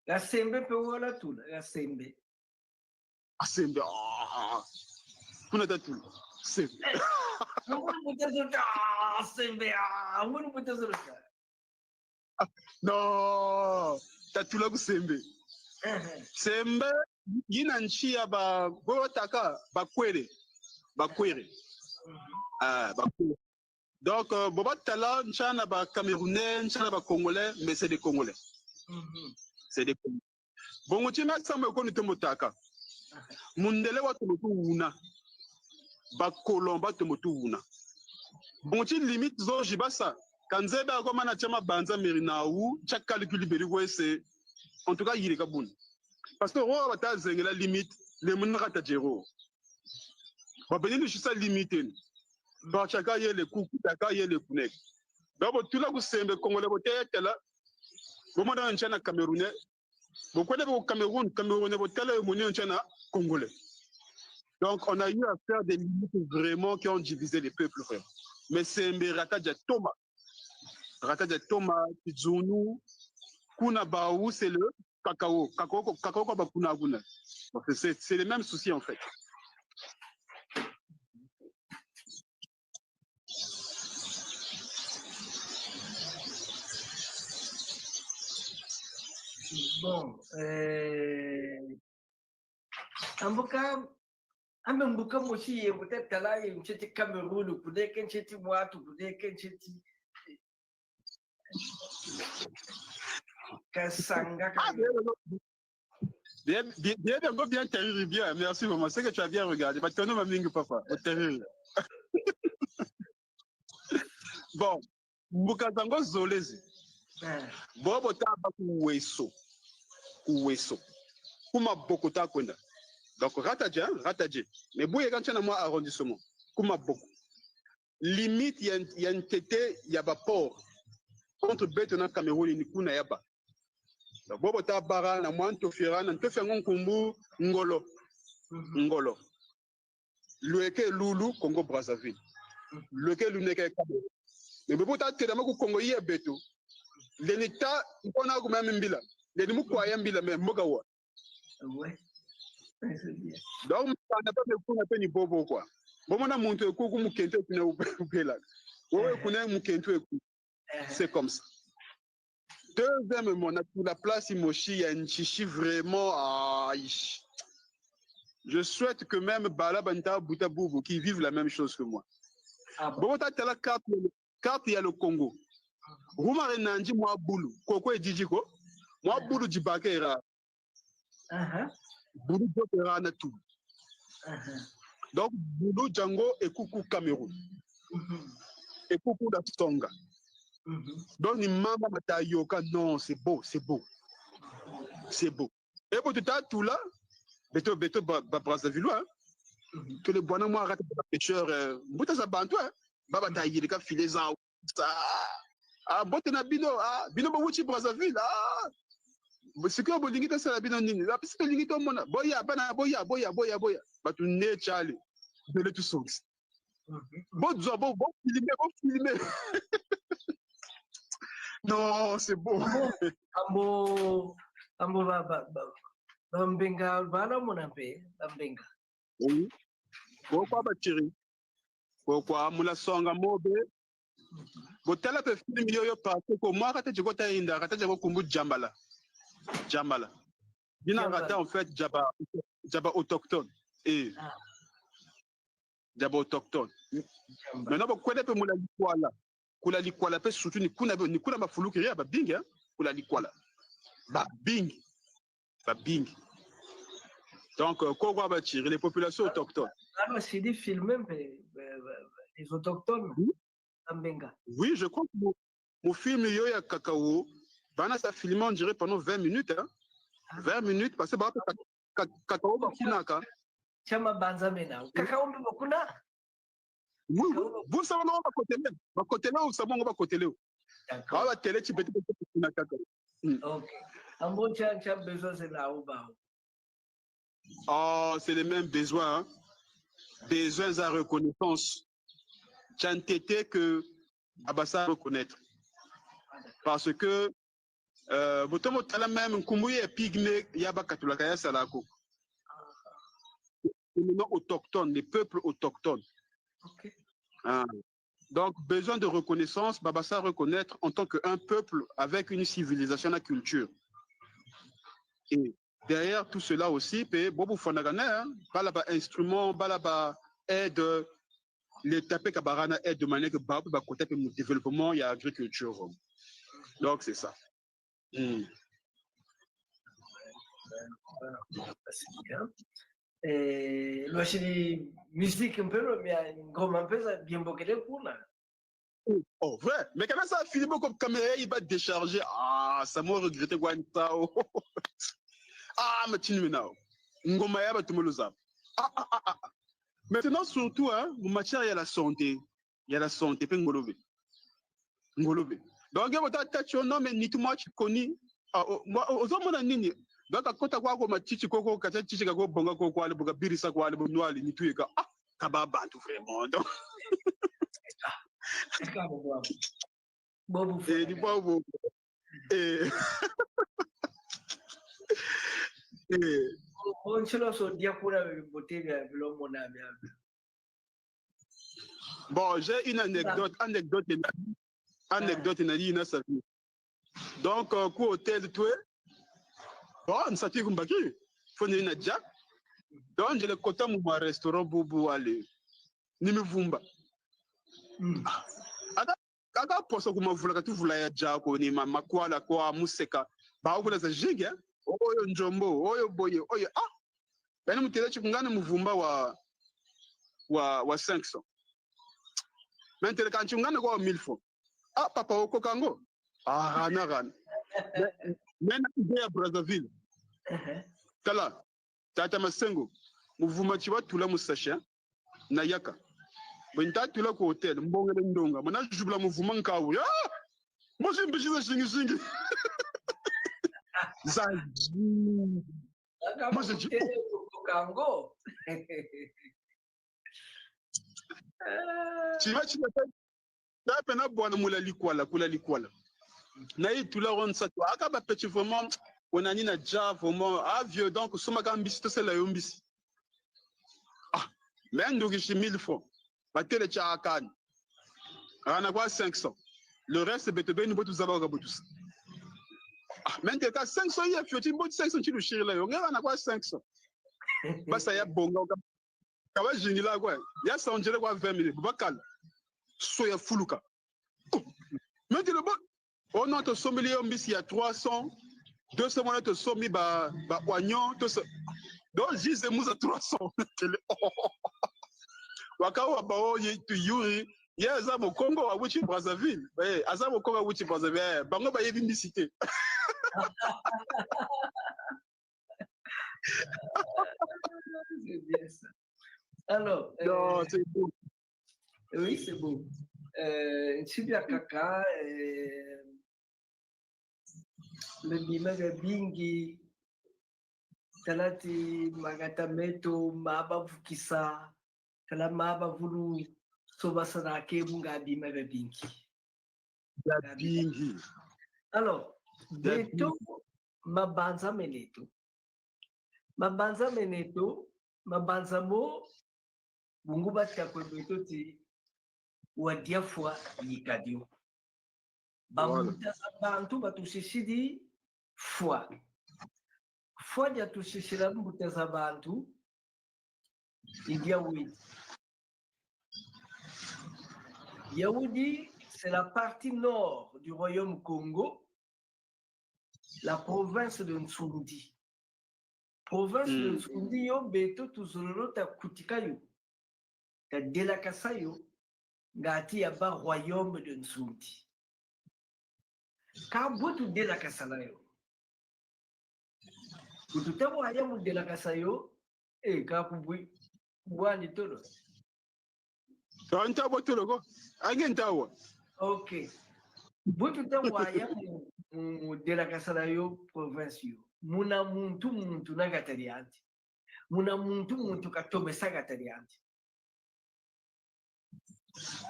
la sembe pe wala tu la sembe. Sembe kuna tatu sembe. Non, tatula kusembe. Sembe yina nchi ya ba botaka bakwere. Bakwere. Bakwere. Donc boba tala nchana ba Camerounais, nchana ba Congolais, mais c'est des Congolais. C'est des Congolais. Bongo chima samba ko nitomotaka. Mundele watu mutu una. Ba Colomba to mutu una. Bongo chi limite zo jibasa. Kanzeba comme na chama banza merina ou chaque calcul beri c'est en tout cas il est kabun parce que on va ta zengela limite les munaka ta jero ba benini chisa limite ba chaka ye le kuku chaka ye le kunek donc tout là ku sembe congolais bote tela bo mo dans chana camerounais bo ko de Camerounais bo tele moni chana congolais Donc, on a eu à faire des limites vraiment qui ont divisé les peuples. Vraiment. Mais c'est Rataja Thomas. Rataja Thomas, Tizunu, Kuna Baou, c'est le cacao. C'est les mêmes soucis en fait. Bon, Ambuka aussi, peut-être que là, il y a un Cameroun, peut-être qu'il y a un Moat, peut-être qu'il y a un Sanga. Bien terrible, bien. Merci maman. C'est que tu as bien regardé. Papa. Terrible. Bon, Mbukazango Zolezi. Bobo taba kuweso. Kuma bokota kwenda. Donc Ratadje. Mais bouye quand tu as moi arrondissement. Kuma boko. Limite il y a une tété, il y a ba port. Contre Betona Cameroun ni kuna yaba. Donc bobo tabara na moi ntofira na ntofengo nkumbu ngolo. Lueke Lulu Congo Brazzaville. Lueke Luneke Cameroun. Mais bobo ta tedama ku Congo yé beto. L'État, on a même mbila. Les nous croyons mbila mais mogawa. Ouais. Donc on n'a pas de ni bobo quoi. Bon on a monté ko ku mukente kuna ubela. Ouais kuna mukente ku. C'est comme ça. Deuxièmement, on a pour la place Imoshi, il y a une chichi vraiment. Je souhaite que même Balabanta Boutaboubou qui vivent la même chose que moi. Bon, tu as la carte, il y a le Congo. Roumare Nandi, moi, Boulou. Koko et Dijiko. Moi, Boulou Djibakera. Boulou Djibakera na tout. Donc, Boulou Django et Koukou Cameroun. Et Koukou da Tonga. Donc, ni Mama Matayoka, non, c'est beau. Et pour tout à tout là, Beto Brazzavillois, que le bonhomme moi arrête de pêcheur, Bouta Zabantois, Baba Taïe, les cas filés ça. Ah, Botena Bino, Bino Bouchi Brazzaville, c'est que Bolingi, c'est la Bino Nini, la petite Bolingi, Boya, Boya, bah tu n'es Charlie, de le tout sauce. Bon, filmer. Non, c'est beau. Ambo Bambenga, Bala Monape, Bambenga. Oui. Pourquoi Bachiri? Pourquoi Moula Songa Mobe? Botala peut film yo parce que moi quand tu goûtes inda, quand tu goûtes Jambala. Dina rata en fait Jaba autochtone et Jaba autochtone. Maintenant pourquoi ne peut Moula Likwala? Kula Likwala peut surtout ni kuna ba fulu kiria ba bing hein? Kula Likwala. Ba bing. Donc, quoi va tirer les populations autochtones? Ah, c'est des films, les autochtones. Oui, je crois que mon film Yoya Kakao, ça filmé, on dirait, pendant 20 minutes. Hein? 20 minutes, parce que Kakao Bakunaka. Chama Banzamena. Kakao Bakuna? Oui, vous savez, on va côté là, ou ça va côté là. On va télé, tu peux te ok. Un bon chien, besoin, c'est là où bas. Oh, c'est les mêmes besoins. Hein? Besoins à reconnaissance. Chantété que Abassa reconnaître. Parce que Botomo Tala même Koumouye Pygmée Yaba Katulakaya Salako. C'est le nom autochtone, les peuples autochtones. Okay. Donc, besoin de reconnaissance, Babassa reconnaître en tant qu'un peuple avec une civilisation, la culture. Et derrière tout cela aussi, Bobo Fonagana, Balaba instrument, Balaba aide, les tapés Kabarana aide de manière que Babou va côté pour le développement, il y a agriculture. Donc c'est ça. Et le chili musique un peu, mais un grand peu, ça bien beaucoup de pour là. Oh, vrai, mais quand ça a fini comme caméra, il va décharger. Ah, ça m'a regretté Guantao. Ah, mais tu n'as Ngomaya va tout me le zap. Maintenant, surtout, hein, en matière, il y a la santé. Il y a la santé, puis Ngolobe. Donc, il y a des non, mais ni tout moi, tu connais. Moi, aux hommes, on a nini. Donc à côté quoi comme chichi koko kacha chichi kako bonga koko ale boga birisa ko ale bonwali ni tuika ah kababa tout vraiment donc Bobo et du bobo et on se lo so dia pura botega lo mona bien. Bon, j'ai une anecdote na sa vie. Donc ku hôtel toi bon ça fait comme baki faut ni na jack. Donc je le kota mu restaurant bubu ale ni mi vumba. Aka poso kuma vula katu vula ya jako ni makwala kwa museka ba ukula za jige oyo njombo oyo boye oyo ah bani mutela chikungana muvumba wa 500 maintenant quand tu ngana kwa 1000 francs ah papa oko kango ah na mena idea Brazzaville kala tata masengo muvuma chiwa tula musasha na yaka bonta tula ko hotel mbongele ndonga mana jubla muvuma nkawu ya moi j'ai mbishiza shingi zaji moi je dis kango chimachi na pena bwana mula likwala kula likwala na yi tula ron sa to aka ba petit vraiment on a ni na ja vraiment ah vieux donc soma ka mbisi to sela yo mbisi ah mais ndoki chi 1000 francs ba tele cha akani ana kwa 500 le reste betebe ni botu zaba ka botus ah mais ka 500 ya fioti botu 500 chi lu shiri la yo ngara na kwa 500 basa ya bonga kawa jingila kwa ya saunjele kwa 20 minutes bakal so ya fuluka mais le bon on a to sommi li mbisi ya 300 200 mona to sommi ba oignon to donc juste muza 300 wakawa ba o to yuri ya za mo Congo wa wuchi Brazzaville aza mo Congo wa wuchi Brazzaville bango ba yebi mbisité c'est bien ça. Alors, non, c'est beau. Oui, c'est beau. Super kaka, le bimaga bingi, talati magatameto, maba vukisa, tala maba vulu, soba sanake bunga bimaga bingi. Bingi. Alors, beto, mabanza meneto. Mabanza meneto, mabanza mo, bungu batia kwa beto ti, wadia fwa yikadio. Bamutaza bantu batusisidi fwa. Fwa dia tusisira mutaza bantu, Yahudi. Yahudi, c'est la partie nord du royaume Congo, la province de Nsoundi. Province de Nsoundi, yo beto tuzololo ta kutikayo, ta delakasayo, ngati yaba royaume de Nsoundi. Ka botu delakasalayo. Bututa royaume delakasayo, ka kubui, bwani tolo. Anta botolo ko, agentawa. Ok. Bututa royaume delakasalayo province yo. Muna muntu nagatarianti. Muna muntu katobesa gatarianti.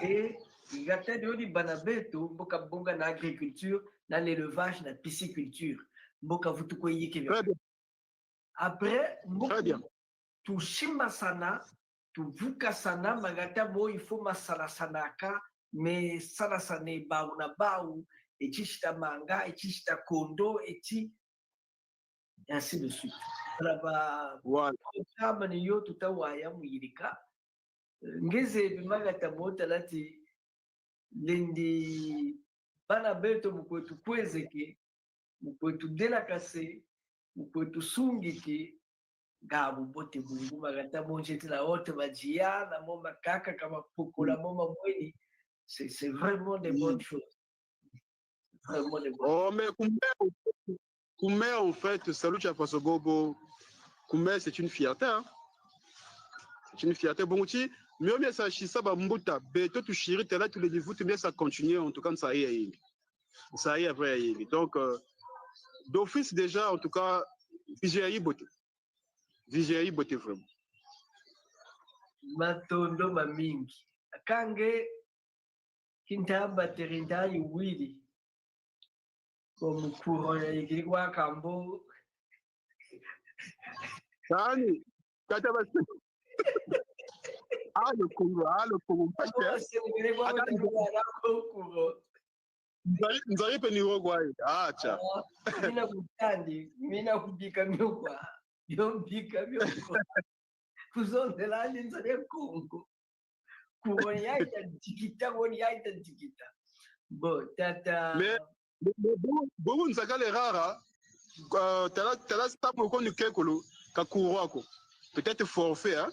Et gatari odi banabeto mboka bonga na agriculture, na l'élevage, na pisciculture. Mboka vutuko yike. Après mboka tu shimba sana, tu vuka sana magata mo il faut masala sanaka, mais sana sane bau na bau, et chishita manga, et chishita kondo, et chi et ainsi de suite. Voilà. Yo tutawaya mwirika. Ngeze bimagata mota lati lendi bana beto mukwetu kwezeke, mukwetu delakase, mukwetu sungiki, gabu bote bungu magata monjeti la wote bajia na moma kaka kama poko la moma mweni. C'est vraiment des bonnes choses. Vraiment des bonnes choses. Oh mais Koumé en fait, salut Chafaso Bobo. Koumé c'est une fierté. Hein? C'est une fierté. Bon, mieux ça chissa bambuta. Beto tu chiri t'es là tous les niveaux, tu bien ça continue en tout cas ça y est. Ça y est après. Donc d'office déjà en tout cas Vigier beauté. Vigier beauté vraiment. Matondo mamingi. Kange kintaba terinda yuwili. Como kuro ya igirwa kambo. Sani, kataba le Congo, Nzari pe niwo kwa hii. Acha. Mina kutandi, mina kubika miokwa. Yombika miokwa. Kuzonde lani nzari Congo. Kuwoni yaita jikita, woni yaita jikita. Bo, tata... Bon, nzakale rara. Tala stapo koni kekolo kakuwako. Peut-être forfait, hein.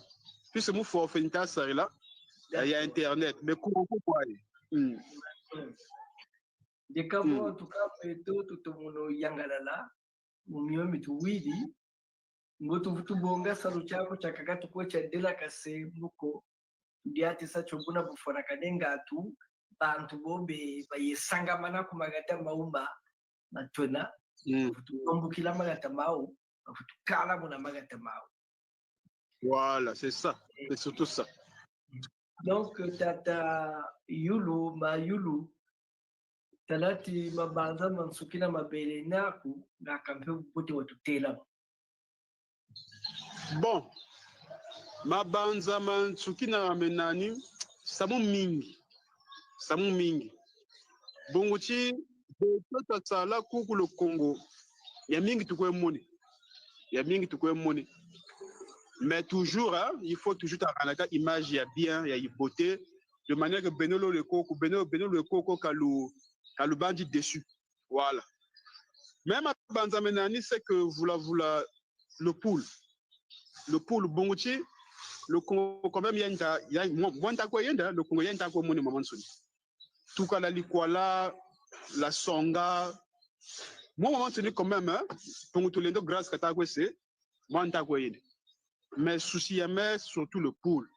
Puis c'est mon forfait n'tassari là. Il y a internet, mais kuwako kwa hii. De kabo en tout cas peto tout mono yangalala mumio mituwili ngoto vutu bonga salu chako chakaka tukwe cha dela kase muko diate sa chobuna bufona kadenga tu bantu bobe bayesanga mana kumagata maumba matona vutu bombu kila magata mau vutu kala muna magata mau. Voilà, c'est ça, c'est surtout ça. Donc tata yulu ma yulu talati mabanza mansukina mabele naku na kampe bote watutela. Bon, mabanza mansukina menani samu mingi. Bongochi tota sala kuku le Congo. Ya mingi tukwe moni. Mais toujours, hein, il faut toujours avoir une image, il y a bien, il y a une beauté, de manière que Benolo le Coco le bandit dessus. Voilà. Même à Banzamenani, c'est que le poule, Bongochi, le Congo, quand même, il y a le Congo, il y a un moni maman soni. Tout cas, la likwala, la songa, moi, maman soni quand même, hein, pour tout le monde, grâce à ta c'est, moi, on t'a quoi. Mais souci mais surtout le poule.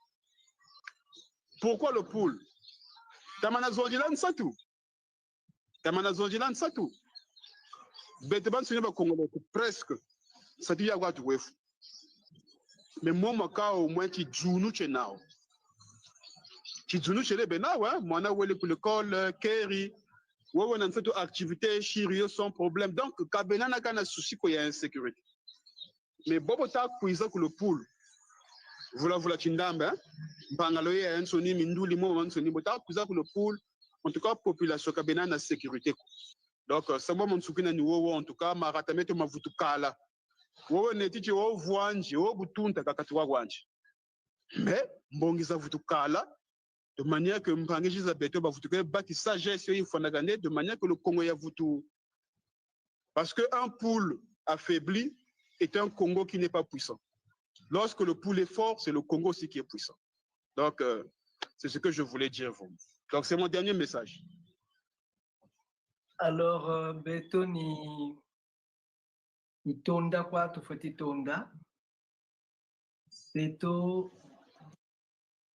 Pourquoi le poule? Tamana zonjilan satu. Beteban suni ba Congolais presque. Ça dit ya quoi tu wefu. Mais moi maka au moins ti djunu chenao. Ti djunu chele benao hein, moi na wele pour l'école keri. Ouais nan cette activité chirio sans problème. Donc kabena na kana souci ko ya insécurité. Mais bobo ta kuiza ku le poule. Vula chindamba, Bangaloye a un soni minduli mo un soni bota kuza pour le pool. En tout cas population kabena na sécurité. Donc ça moi mon soukina ni wo en tout cas maratamete mavutu kala. Wo netichi wo vuanji wo butunta kakatwa wanji. Mais mbongiza vutu kala de manière que mpangeji za beto ba vutu ke baki sagesse il faut nagane de manière que le Congo ya vutu. Parce que un pool affaibli est un Congo qui n'est pas puissant. Lorsque le poule est fort, c'est le Congo aussi qui est puissant. Donc, c'est ce que je voulais dire. Donc, c'est mon dernier message. Alors, Beto ni tonda kwa tufati tonda.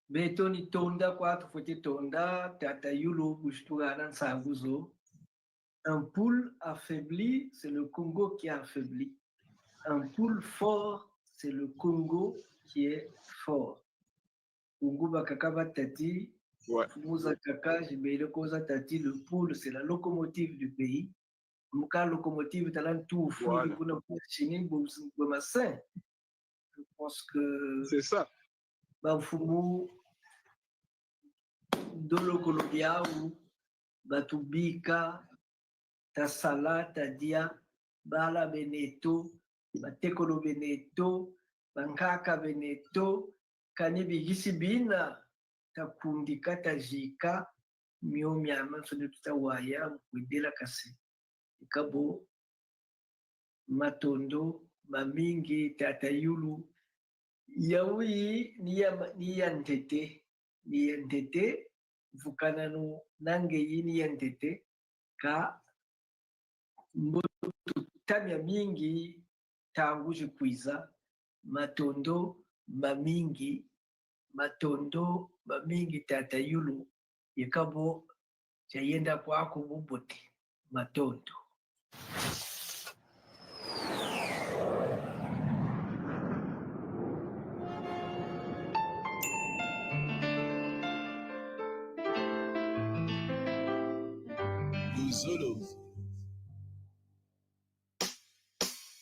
Beto ni tonda kwa tufati tonda. Tata yulo bushtura nan sanguzo. Un poule affaibli, c'est le Congo qui est affaibli. Un poule fort, c'est le Congo qui est fort. Congo bakakaba tati, Mouza kaka, jibele koza tati, le poule c'est la locomotive du pays. Mouka locomotive talan tout fou, je pense que c'est ça. Bafumu dolo kolodia ou batubika tasala tadia bala beneto batekolo beneto bankaka beneto kanibi gisibina takundika tajika miomi amanso de tutawaya mwidela kasi ikabo matondo mamingi tatayulu yawi ni yantete vukanano nange yini yantete ka mbotu tamya mingi tanguji kwiza matondo mamingi tatayulu yakabo chayenda kwako bubote matondo.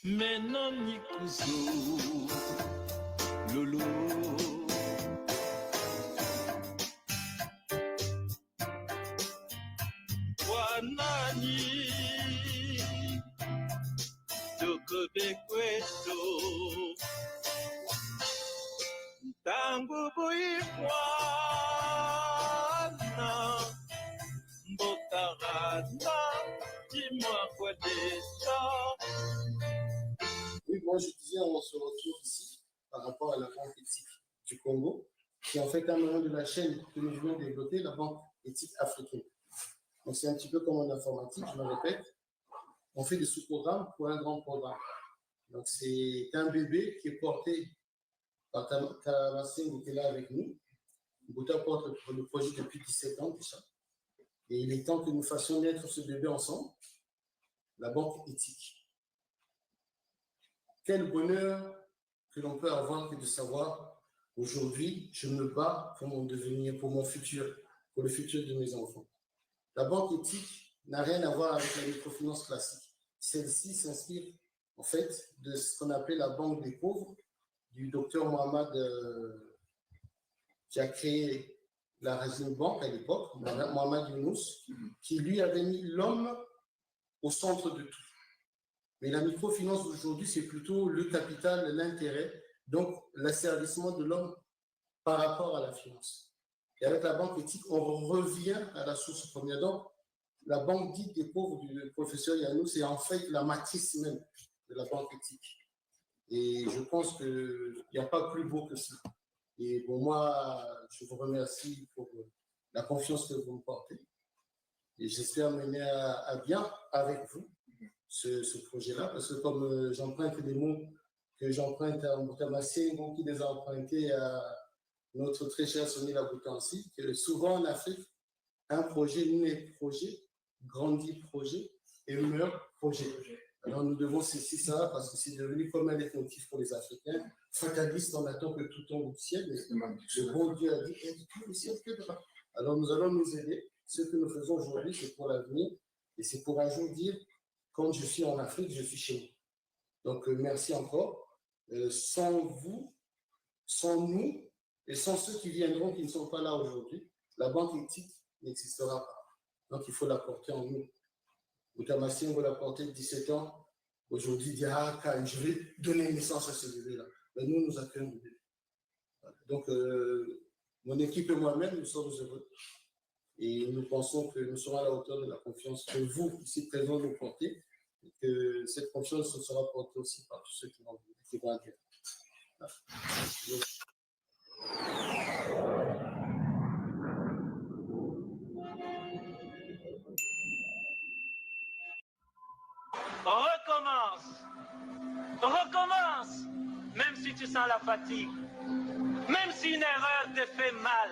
Maintenant Nikuzo Lolo Wanani Tokobekweto Tango Boyikwana Mbotarana Dis-moi quoi déjà. Oui, moi je disais, on se retrouve ici par rapport à la banque éthique du Congo, qui est en fait un moment de la chaîne que nous venons de développer, la banque éthique africaine. Donc c'est un petit peu comme en informatique, je me répète, on fait des sous-programmes pour un grand programme. Donc c'est un bébé qui est porté par Tamassing qui est là avec nous. Bouta porte le projet depuis 17 ans déjà. Et il est temps que nous fassions naître ce bébé ensemble, la banque éthique. Quel bonheur que l'on peut avoir que de savoir, aujourd'hui, je me bats pour mon devenir, pour mon futur, pour le futur de mes enfants. La banque éthique n'a rien à voir avec la microfinance classique. Celle-ci s'inspire, en fait, de ce qu'on appelait la banque des pauvres, du docteur Mohamed qui a créé la Razine Bank à l'époque, Mohamed Younous, qui lui avait mis l'homme au centre de tout. Mais la microfinance d'aujourd'hui, c'est plutôt le capital, l'intérêt, donc l'asservissement de l'homme par rapport à la finance. Et avec la banque éthique, on revient à la source première. Donc, la banque dite des pauvres du professeur Yanou, c'est en fait la matrice même de la banque éthique. Et je pense qu'il n'y a pas plus beau que ça. Et pour moi, je vous remercie pour la confiance que vous me portez. Et j'espère mener à bien avec vous ce projet-là, parce que comme j'emprunte des mots que j'emprunte à Moutamassé, mots qui les a empruntés à notre très cher Sonny Laboutansi, que souvent en Afrique, un projet naît projet, grandit projet et meurt projet. Alors nous devons cesser ça parce que c'est devenu comme un leitmotiv pour les Africains. Fataliste, on attend que tout tombe du ciel, mais le bon Dieu a dit tout le ciel tombera. Alors nous allons nous aider. Ce que nous faisons aujourd'hui, c'est pour l'avenir et c'est pour un jour dire quand je suis en Afrique, je suis chez vous. Donc merci encore. Sans vous, sans nous et sans ceux qui viendront qui ne sont pas là aujourd'hui, la banque éthique n'existera pas. Donc il faut la porter en nous. Moutamassi, on va la porter de 17 ans. Aujourd'hui, dire ah, je vais donner naissance à ce bébé-là. Mais nous accueillons le bébé. Donc, mon équipe et moi-même, nous sommes heureux. Et nous pensons que nous serons à la hauteur de la confiance que vous, ici présents, nous portez. Et que cette confiance sera portée aussi par tous ceux qui vont accueillir. Recommence. Recommence. Même si tu sens la fatigue. Même si une erreur te fait mal.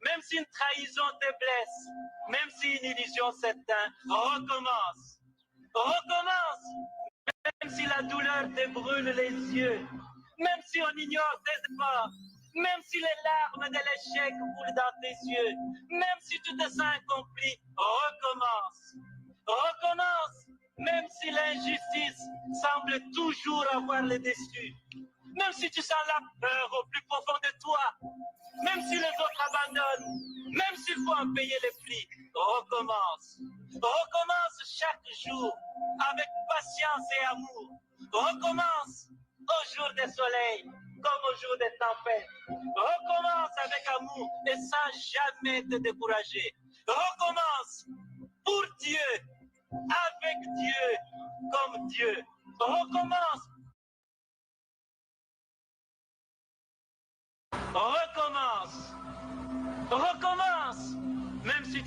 Même si une trahison te blesse. Même si une illusion s'éteint. Recommence. Recommence. Même si la douleur te brûle les yeux. Même si on ignore tes efforts. Même si les larmes de l'échec coulent dans tes yeux. Même si tu te sens accompli. Recommence. Recommence. Même si l'injustice semble toujours avoir le dessus, même si tu sens la peur au plus profond de toi, même si les autres abandonnent, même s'il faut en payer les prix, recommence. Recommence chaque jour avec patience et amour. Recommence au jour des soleils comme au jour des tempêtes. Recommence avec amour et sans jamais te décourager. Recommence pour Dieu. Avec Dieu, comme Dieu. Recommence. Recommence. Recommence.